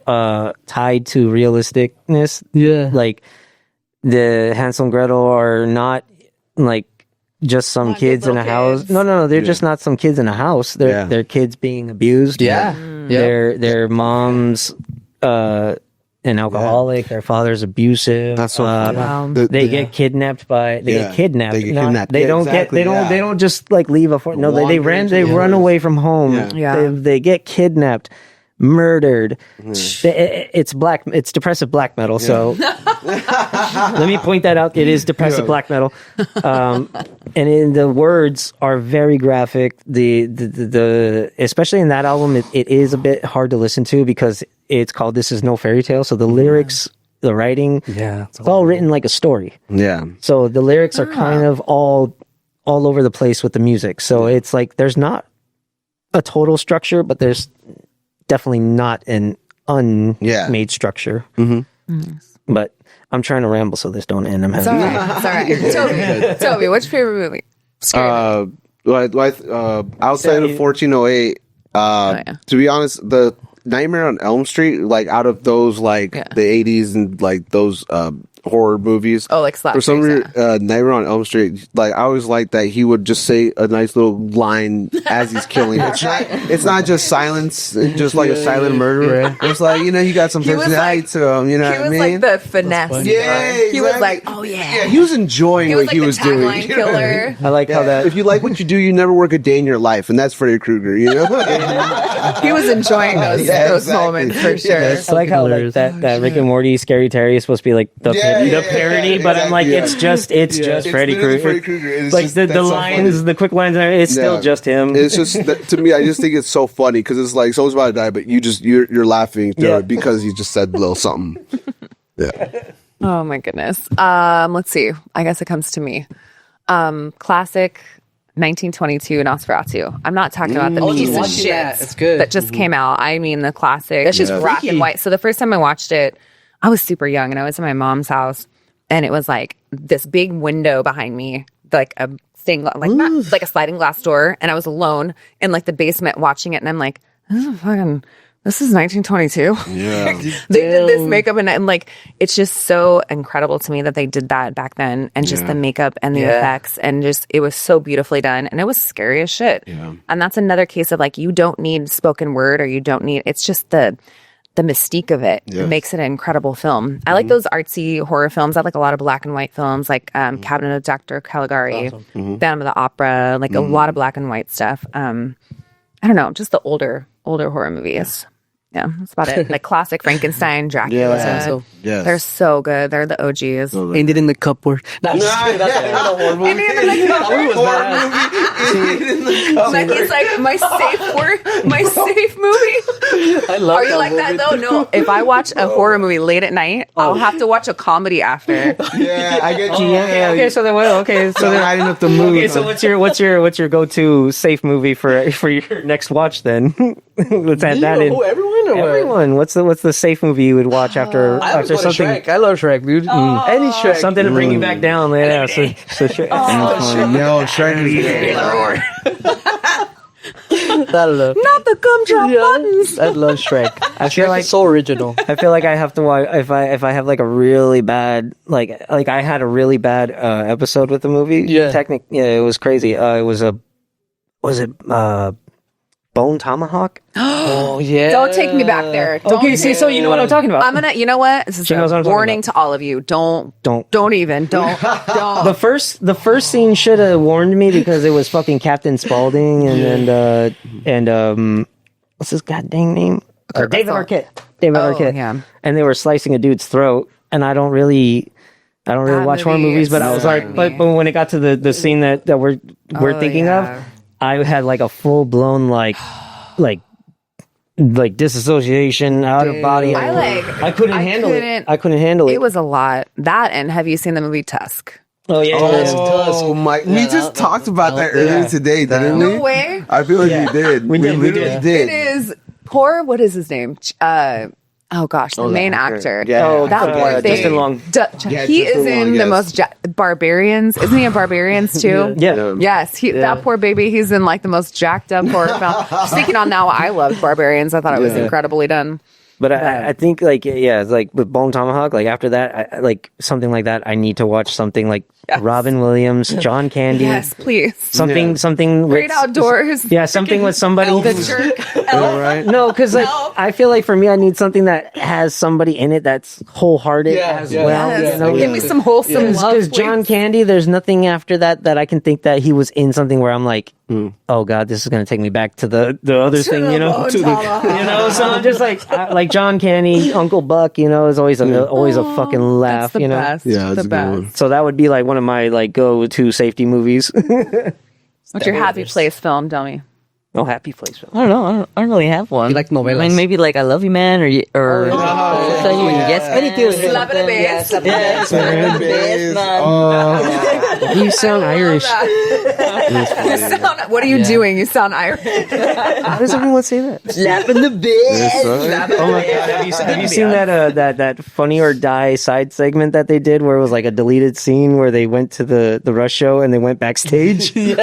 S3: tied to realisticness.
S4: Yeah.
S3: Like the Hansel and Gretel are not like just some kids in a house. No, they're just not some kids in a house. They're kids being abused.
S4: Yeah.
S3: Their mom's an alcoholic. Their father's abusive.
S2: That's so funny.
S1: Wow.
S3: They get kidnapped by. They get kidnapped.
S2: They get
S3: Not-
S2: kidnapped.
S3: They
S2: Yeah,
S3: don't
S2: exactly,
S3: get. They don't.
S2: yeah.
S3: They don't just like leave a. No, they
S2: Wander
S3: ran.
S2: into
S3: They
S2: the
S3: run
S2: woods.
S3: away from home.
S2: Yeah.
S1: Yeah.
S3: They get kidnapped, murdered. It's black. It's depressive black metal. So let me point that out. It is depressive black metal, and in the words are very graphic. The especially in that album, it is a bit hard to listen to because it's called "This Is No Fairy Tale." So the lyrics, the writing, it's all written like a story.
S2: Yeah.
S3: So the lyrics are kind of all over the place with the music. So it's like there's not a total structure, but there's definitely not an unmade structure. But I'm trying to ramble, so this don't end. I'm
S1: It's
S3: having.
S1: all right. It's all right. Toby, what's your favorite movie? Scary.
S2: Outside of 1408,
S1: yeah.
S2: to be honest, the Nightmare on Elm Street, like out of those, like the 80s and like those horror movies.
S1: Oh, like
S2: for some
S1: slapsticks,
S2: reason, Nightmare on Elm Street, like I always liked that he would just say a nice little line as he's killing. It's not just silence, it's just like a silent murder. It's like, you got some
S1: He was
S2: personality
S1: like-
S2: to him. You know
S1: He
S2: what I
S1: was
S2: mean?
S1: like the finesse.
S2: Yeah,
S1: He was
S2: exactly.
S1: like, oh yeah.
S2: He was enjoying
S1: He was
S2: what
S1: like
S2: he
S1: the
S2: was doing.
S1: tagline killer.
S3: I like how that.
S2: If you like what you do, you never work a day in your life, and that's Freddy Krueger.
S1: He was enjoying those
S2: exactly.
S1: moments for sure.
S3: I like how like that Rick and Morty Scary Terry is supposed to be like the parody, but I'm like it's just Freddy Krueger. Like the lines, the quick lines, it's still just him.
S2: It's just to me, I just think it's so funny because it's like someone's about to die, but you're laughing through it because he just said a little something. Yeah.
S1: Oh my goodness. Let's see. I guess it comes to me. Classic 1922 Nosferatu. I'm not talking about the piece of shit
S4: It's good.
S1: that just came out. I mean the classic. That's
S4: just
S1: black
S4: freaky.
S1: and white. So the first time I watched it, I was super young and I was in my mom's house, and it was like this big window behind me, like a stained glass, like not like a sliding glass door, and I was alone in like the basement watching it, and I'm like, this is 1922.
S2: Yeah.
S1: They did this makeup and like it's just so incredible to me that they did that back then, and just the makeup and the effects, and just it was so beautifully done, and it was scary as shit. And that's another case of like you don't need spoken word, or you don't need, it's just the mystique of it makes it an incredible film. I like those artsy horror films. I like a lot of black and white films, like Cabinet of Dr. Caligari, Phantom of the Opera, like a lot of black and white stuff. I don't know, just the older horror movies. Yeah, that's about it. Like classic Frankenstein, Dracula.
S4: So
S2: Yes.
S1: They're so good. They're the OGs.
S4: ended in the cupboard. That's a horror movie.
S1: Mikey's like my safe movie.
S4: I love
S1: Are you like that though? No. If I watch a horror movie late at night, I'll have to watch a comedy after.
S2: Yeah, I get you.
S3: Okay, so then
S2: So then lighting up the mood.
S3: Okay, so what's your go-to safe movie for your next watch then? Let's add that in.
S4: Everyone or what?
S3: Everyone, what's the safe movie you would watch after
S4: I always go to
S3: something?
S4: Shrek. I love Shrek, dude. Any Shrek.
S3: Something to bring you back down. Yeah, so Shrek.
S2: No, Shrek is
S4: love.
S1: Not the gumdrop buttons.
S4: I love Shrek.
S3: I feel like
S4: So original.
S3: I feel like I have to watch if I have like a really bad like I had a really bad episode with the movie.
S4: Yeah.
S3: It was crazy. It was Bone Tomahawk.
S4: Oh yeah.
S1: Don't take me back there. Don't
S3: Okay, see, so you know what I'm talking about.
S1: I'm gonna. You know what? This is
S3: She knows what
S1: a
S3: I'm talking
S1: warning
S3: about.
S1: to all of you. Don't even. Don't.
S3: The first scene should have warned me because it was fucking Captain Spaulding and what's his goddamn name? David Arquette. David Arquette.
S1: yeah.
S3: And they were slicing a dude's throat, and I don't really watch horror
S1: movie
S3: movies, but I was like,
S1: scared me.
S3: but when it got to the scene that we're thinking
S1: yeah.
S3: of, I had like a full blown like disassociation, out of body. I couldn't handle it. I couldn't handle it.
S1: It was a lot. That and have you seen the movie Tusk?
S3: Oh yeah.
S2: Oh my! We just talked about that earlier today, didn't we?
S1: No way.
S2: I feel like we did. We literally did.
S1: It is poor. What is his name? Oh gosh, the main actor.
S2: Yeah.
S3: Oh,
S1: that poor thing.
S3: Justin Long.
S1: He is
S2: Justin
S1: in
S2: Long,
S1: the
S2: yes.
S1: most Barbarians. Isn't he in Barbarians too?
S3: Yeah.
S1: Yes, that poor baby. He's in like the most jacked up horror film. Just thinking on now, I loved Barbarians. I thought it was incredibly done.
S3: But I think it's like with Bone Tomahawk, like after that, I like something like that. I need to watch something like Robin Williams, John Candy.
S1: Yes, please.
S3: Something
S1: Great
S3: with
S1: outdoors.
S3: Yeah, something with somebody.
S1: The jerk.
S2: Right?
S3: No, because like I feel like for me, I need something that has somebody in it that's wholehearted as well.
S1: Yes.
S3: You know?
S1: Give me some wholesome love.
S3: Because John Candy, there's nothing after that I can think that he was in something where I'm like, oh god, this is gonna take me back to the other thing, you know.
S1: To the
S3: You know, so I'm just like John Candy, Uncle Buck, you know, is always a fucking laugh,
S1: That's the
S3: you know.
S1: best.
S2: Yeah, that's
S1: the
S2: a good
S1: best.
S2: one.
S3: So that would be like one of my like go-to safety movies.
S1: What's your happy place film? Tell me.
S3: Oh, Happy Place.
S5: I don't know. I don't really have one.
S4: You like novelas?
S5: I mean, maybe like I Love You Man or Yes, XZBT.
S1: Slap it a bass.
S3: You sound Irish.
S1: What are you doing? You sound Irish.
S3: How does everyone say that?
S5: Slapping the bass.
S3: Oh my god! Have you seen that Funny or Die side segment that they did, where it was like a deleted scene where they went to the Rush show and they went backstage? And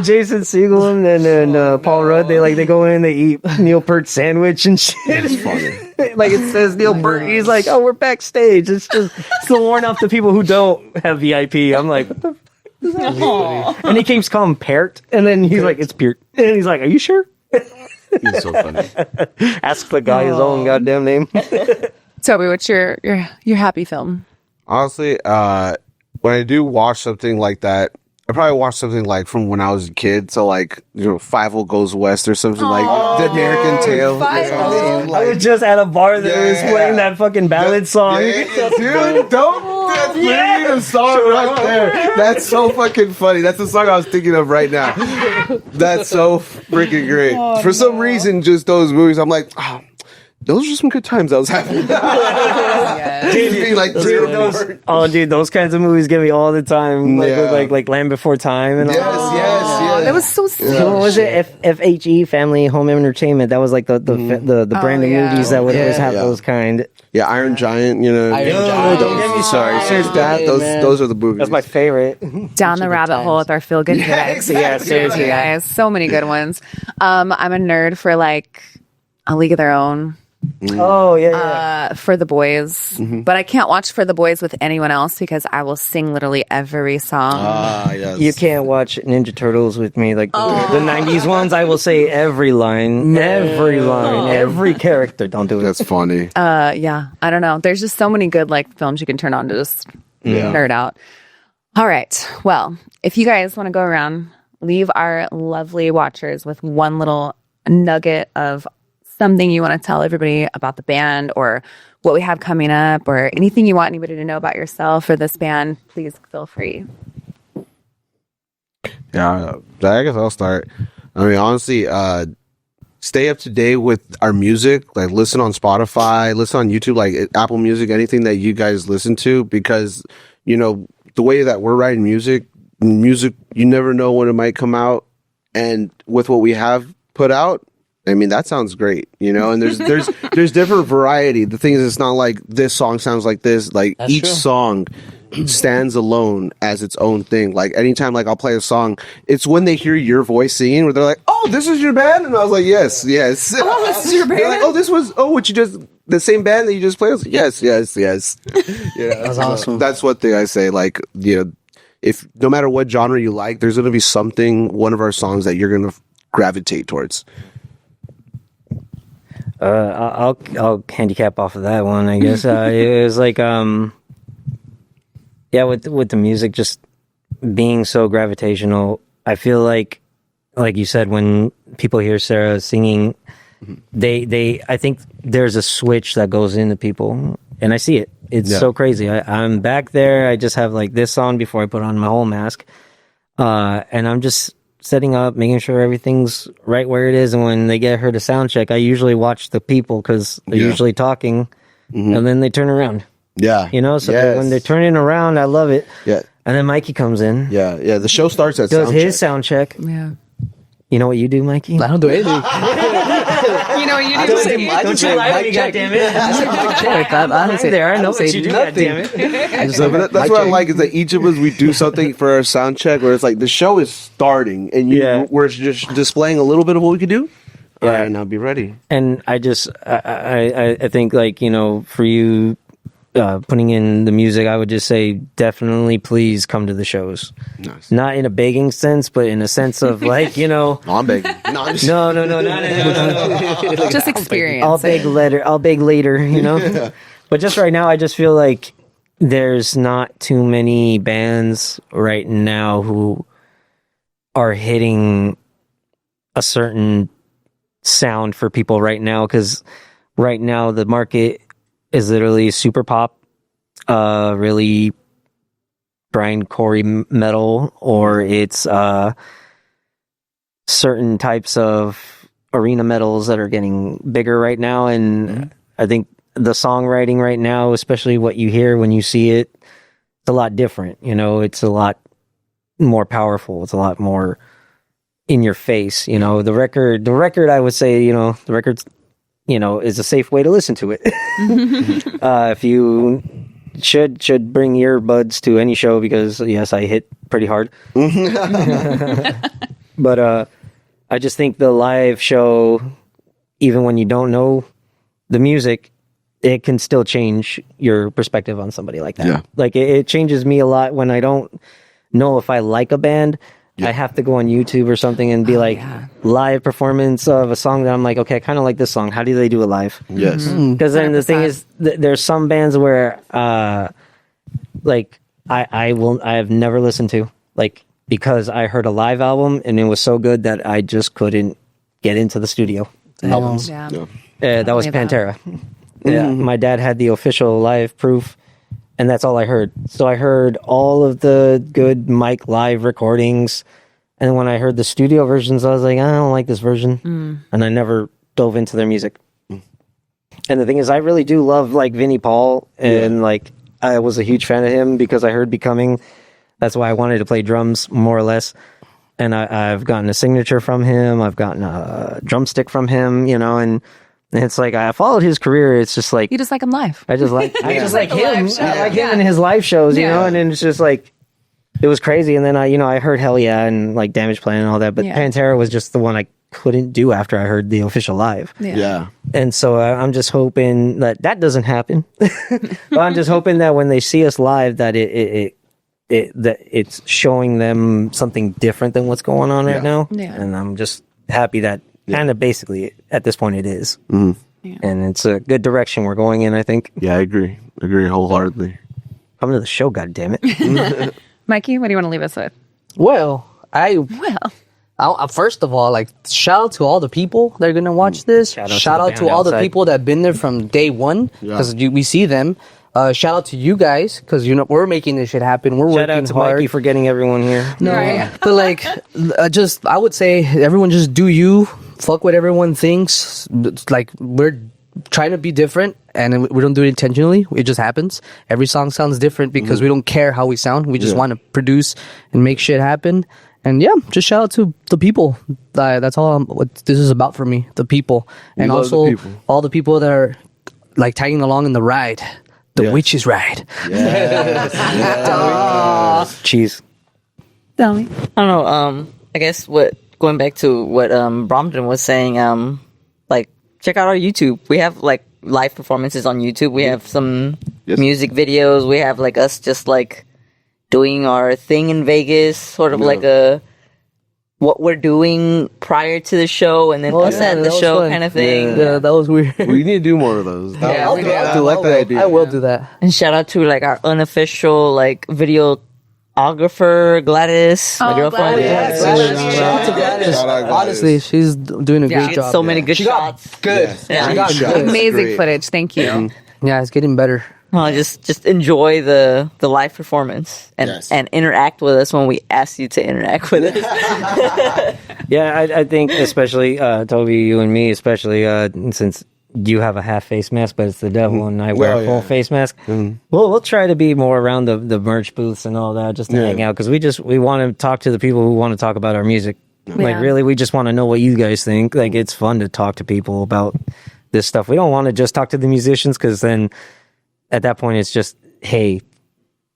S3: Jason Segel and Paul Rudd, they go in, they eat Neil Peart's sandwich and shit.
S2: It's funny.
S3: Like it says Neil Peart. He's like, oh, we're backstage. It's to warn off the people who don't have VIP. I'm like, what the f- and he keeps calling Peart, and then he's like, it's Peart, and he's like, are you sure?
S2: He's so funny.
S3: Ask the guy his own goddamn name.
S1: Toby, what's your happy film?
S2: Honestly, when I do watch something like that, I probably watch something like from when I was a kid. So like, Five-O Goes West or something like The American Tale.
S1: Five-O.
S3: I was just at a bar that was playing that fucking ballad song.
S2: Dude, that's literally the song right there. That's so fucking funny. That's the song I was thinking of right now. That's so freaking great. For some reason, just those movies, I'm like, oh, those are some good times I was having.
S3: Dude, those kinds of movies get me all the time. Like Land Before Time and all.
S2: Yes.
S1: That was so silly.
S3: What was it? FHE, Family Home Entertainment. That was like the brand of movies that would always have those kind.
S2: Yeah, Iron Giant,
S4: Iron Giant.
S2: Don't get me started. Those are the movies.
S3: That's my favorite.
S1: Down the rabbit hole with our feel good critics. Yeah, seriously, guys. So many good ones. I'm a nerd for like A League of Their Own.
S3: Oh yeah.
S1: For the boys, but I can't watch For the Boys with anyone else because I will sing literally every song.
S2: Yes.
S3: You can't watch Ninja Turtles with me, like the 90s ones. I will say every line, every character. Don't do it.
S2: That's funny.
S1: Yeah, I don't know. There's just so many good like films you can turn on to just nerd out. All right. Well, if you guys want to go around, leave our lovely watchers with one little nugget of something you want to tell everybody about the band or what we have coming up or anything you want anybody to know about yourself or this band, please feel free.
S2: Yeah, I guess I'll start. I mean, honestly, stay up to date with our music. Like, listen on Spotify, listen on YouTube, like Apple Music, anything that you guys listen to, because, the way that we're writing music, you never know when it might come out. And with what we have put out, I mean, that sounds great, and there's different variety. The thing is, it's not like this song sounds like this. Like, each song stands alone as its own thing. Like anytime like I'll play a song, it's when they hear your voice singing where they're like, "Oh, this is your band," and I was like, "Yes."
S1: Oh, this is your band.
S2: They're like, "Oh, this was what you just the same band that you just played." I was like, yes. Yeah,
S4: That's awesome.
S2: That's one thing I say. Like, if no matter what genre you like, there's gonna be one of our songs that you're gonna gravitate towards.
S3: I'll handicap off of that one, I guess. It was like, with the music just being so gravitational, I feel like you said, when people hear Sarah singing, I think there's a switch that goes into people, and I see it. It's so crazy. I'm back there. I just have like this on before I put on my whole mask, and I'm just setting up, making sure everything's right where it is. And when they get her to sound check, I usually watch the people because they're usually talking, and then they turn around.
S2: Yeah,
S3: So when they're turning around, I love it.
S2: Yeah,
S3: and then Mikey comes in.
S2: Yeah. The show starts at
S3: does
S2: sound
S3: his
S2: check.
S3: sound check.
S1: Yeah.
S3: You know what you do, Mikey?
S4: I don't do anything.
S1: You know what you do?
S4: Don't say
S1: Mikey?
S3: Don't you lie to me, goddammit.
S4: I say mic check. I don't say
S3: there. I know
S4: don't
S3: what
S4: say
S3: you do,
S4: nothing.
S3: goddammit.
S4: I just
S2: No,
S4: say
S2: but that's
S4: mic
S2: what I
S4: check.
S2: like is that each of us, we do something for our sound check where it's like the show is starting and we're just displaying a little bit of what we could do.
S3: Yeah.
S2: All right, now be ready.
S3: And I think, like, for you putting in the music, I would just say definitely please come to the shows.
S2: Nice.
S3: Not in a begging sense, but in a sense of like,
S2: No, I'm begging. No, I'm just-
S3: no.
S1: Just experience.
S3: I'll beg later, But just right now, I just feel like there's not too many bands right now who are hitting a certain sound for people right now, because right now the market is literally super pop, really grindcore metal, or it's certain types of arena metals that are getting bigger right now. And I think the songwriting right now, especially what you hear when you see it, it's a lot different. It's a lot more powerful. It's a lot more in your face. The record, I would say, the record's, is a safe way to listen to it. If you should bring earbuds to any show, because yes, I hit pretty hard. But I just think the live show, even when you don't know the music, it can still change your perspective on somebody like that.
S2: Yeah.
S3: Like it changes me a lot when I don't know if I like a band. I have to go on YouTube or something and be live performance of a song that I'm like, okay, I kind of like this song. How do they do it live?
S2: Yes.
S3: Because then the thing is, there's some bands where, like, I have never listened to, like, because I heard a live album and it was so good that I just couldn't get into the studio albums.
S1: Yeah.
S3: That was
S1: Totally
S3: Pantera. Yeah, my dad had the official live proof, and that's all I heard. So I heard all of the good mic live recordings, and when I heard the studio versions, I was like, I don't like this version, and I never dove into their music. And the thing is, I really do love like Vinnie Paul, and like I was a huge fan of him because I heard Becoming. That's why I wanted to play drums more or less. And I've gotten a signature from him. I've gotten a drumstick from him, and it's like I followed his career. It's just like
S1: You just like him live.
S3: I just like him.
S1: live show.
S3: I like him in his live shows,
S1: Yeah.
S3: and then it's just like it was crazy. And then I heard Hell Yeah and like Damage Plan and all that, but Pantera was just the one I couldn't do after I heard the official live.
S2: Yeah.
S3: And so I'm just hoping that doesn't happen. But I'm just hoping that when they see us live, that that it's showing them something different than what's going on right now.
S1: Yeah.
S3: And I'm just happy that kind of basically at this point it is.
S2: Mhm.
S1: Yeah.
S3: And it's a good direction we're going in, I think.
S2: Yeah, I agree wholeheartedly.
S3: Come to the show, goddammit.
S1: Mikey, what do you want to leave us with?
S4: Well, first of all, like, shout out to all the people that are gonna watch this.
S3: Shout out to
S4: Shout
S3: the
S4: out
S3: band
S4: to all the
S3: outside.
S4: people that have been there from day one, because we see them. Shout out to you guys, because we're making this shit happen. We're
S3: Shout
S4: working
S3: out to
S4: hard.
S3: Mikey for getting everyone here.
S4: No,
S1: Right.
S4: but like, I would say everyone just do you. Fuck what everyone thinks. It's like, we're trying to be different, and we don't do it intentionally. It just happens. Every song sounds different because we don't care how we sound. We just want to produce and make shit happen. And yeah, just shout out to the people. That's all what this is about for me. The people, and
S2: love the
S4: also
S2: people.
S4: all the people that are like tagging along in the ride. The Witches Ride.
S3: Cheese.
S1: Tell me.
S5: I don't know. I guess going back to what Bromden was saying, like check out our YouTube. We have like live performances on YouTube. We have some music videos. We have like us just like doing our thing in Vegas, sort of like what we're doing prior to the show, and then us at the show kind of thing.
S4: Yeah, that was weird.
S2: We need to do more of those.
S5: Yeah, we do.
S2: I like that idea.
S4: I will do that.
S5: And shout out to like our unofficial like videographer Gladys, my girlfriend.
S1: Gladys.
S4: Shout out to Gladys.
S2: Shout out Gladys.
S4: Honestly, she's doing a
S1: Yeah.
S4: great
S5: She
S4: job.
S5: gets so many good shots.
S4: Good.
S5: Yeah.
S4: She got
S2: Great
S4: good.
S1: Amazing
S2: Great.
S1: footage. Thank you.
S4: Yeah, it's getting better.
S5: Well, just enjoy the live performance and interact with us when we ask you to interact with us.
S3: Yeah, I think especially Toby, you and me, especially since you have a half face mask, but it's the devil, and I wear a full face mask. We'll try to be more around the merch booths and all that, just to hang out, because we want to talk to the people who want to talk about our music. Like really, we just want to know what you guys think. Like it's fun to talk to people about this stuff. We don't want to just talk to the musicians, because then at that point it's just, hey,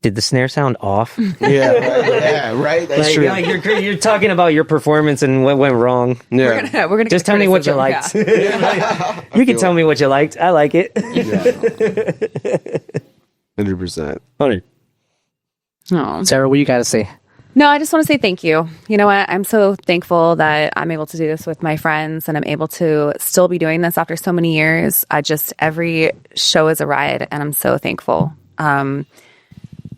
S3: did the snare sound off?
S2: Right. That's
S3: Like,
S2: true.
S3: like you're talking about your performance and what went wrong.
S2: Yeah.
S1: We're gonna
S3: Just
S1: get
S3: tell me what you
S1: criticism.
S3: liked. You can tell me what you liked. I like it.
S2: 100%.
S3: Funny.
S1: Oh.
S4: Sarah, what you got to say?
S1: No, I just want to say thank you. You know what? I'm so thankful that I'm able to do this with my friends, and I'm able to still be doing this after so many years. Every show is a ride, and I'm so thankful. I'm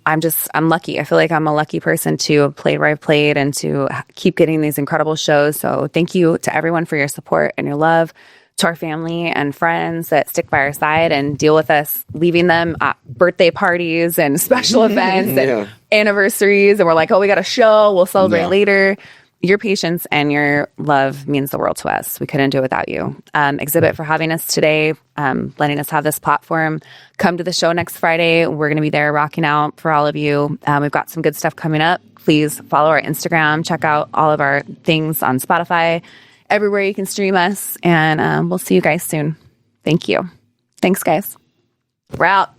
S1: lucky. I feel like I'm a lucky person to play where I've played and to keep getting these incredible shows. So thank you to everyone for your support and your love, to our family and friends that stick by our side and deal with us, leaving them at birthday parties and special events and anniversaries. And we're like, oh, we got a show. We'll celebrate later. Your patience and your love means the world to us. We couldn't do it without you. Exhibit for having us today, letting us have this platform. Come to the show next Friday. We're going to be there rocking out for all of you. We've got some good stuff coming up. Please follow our Instagram. Check out all of our things on Spotify, everywhere you can stream us. And we'll see you guys soon. Thank you. Thanks, guys. We're out.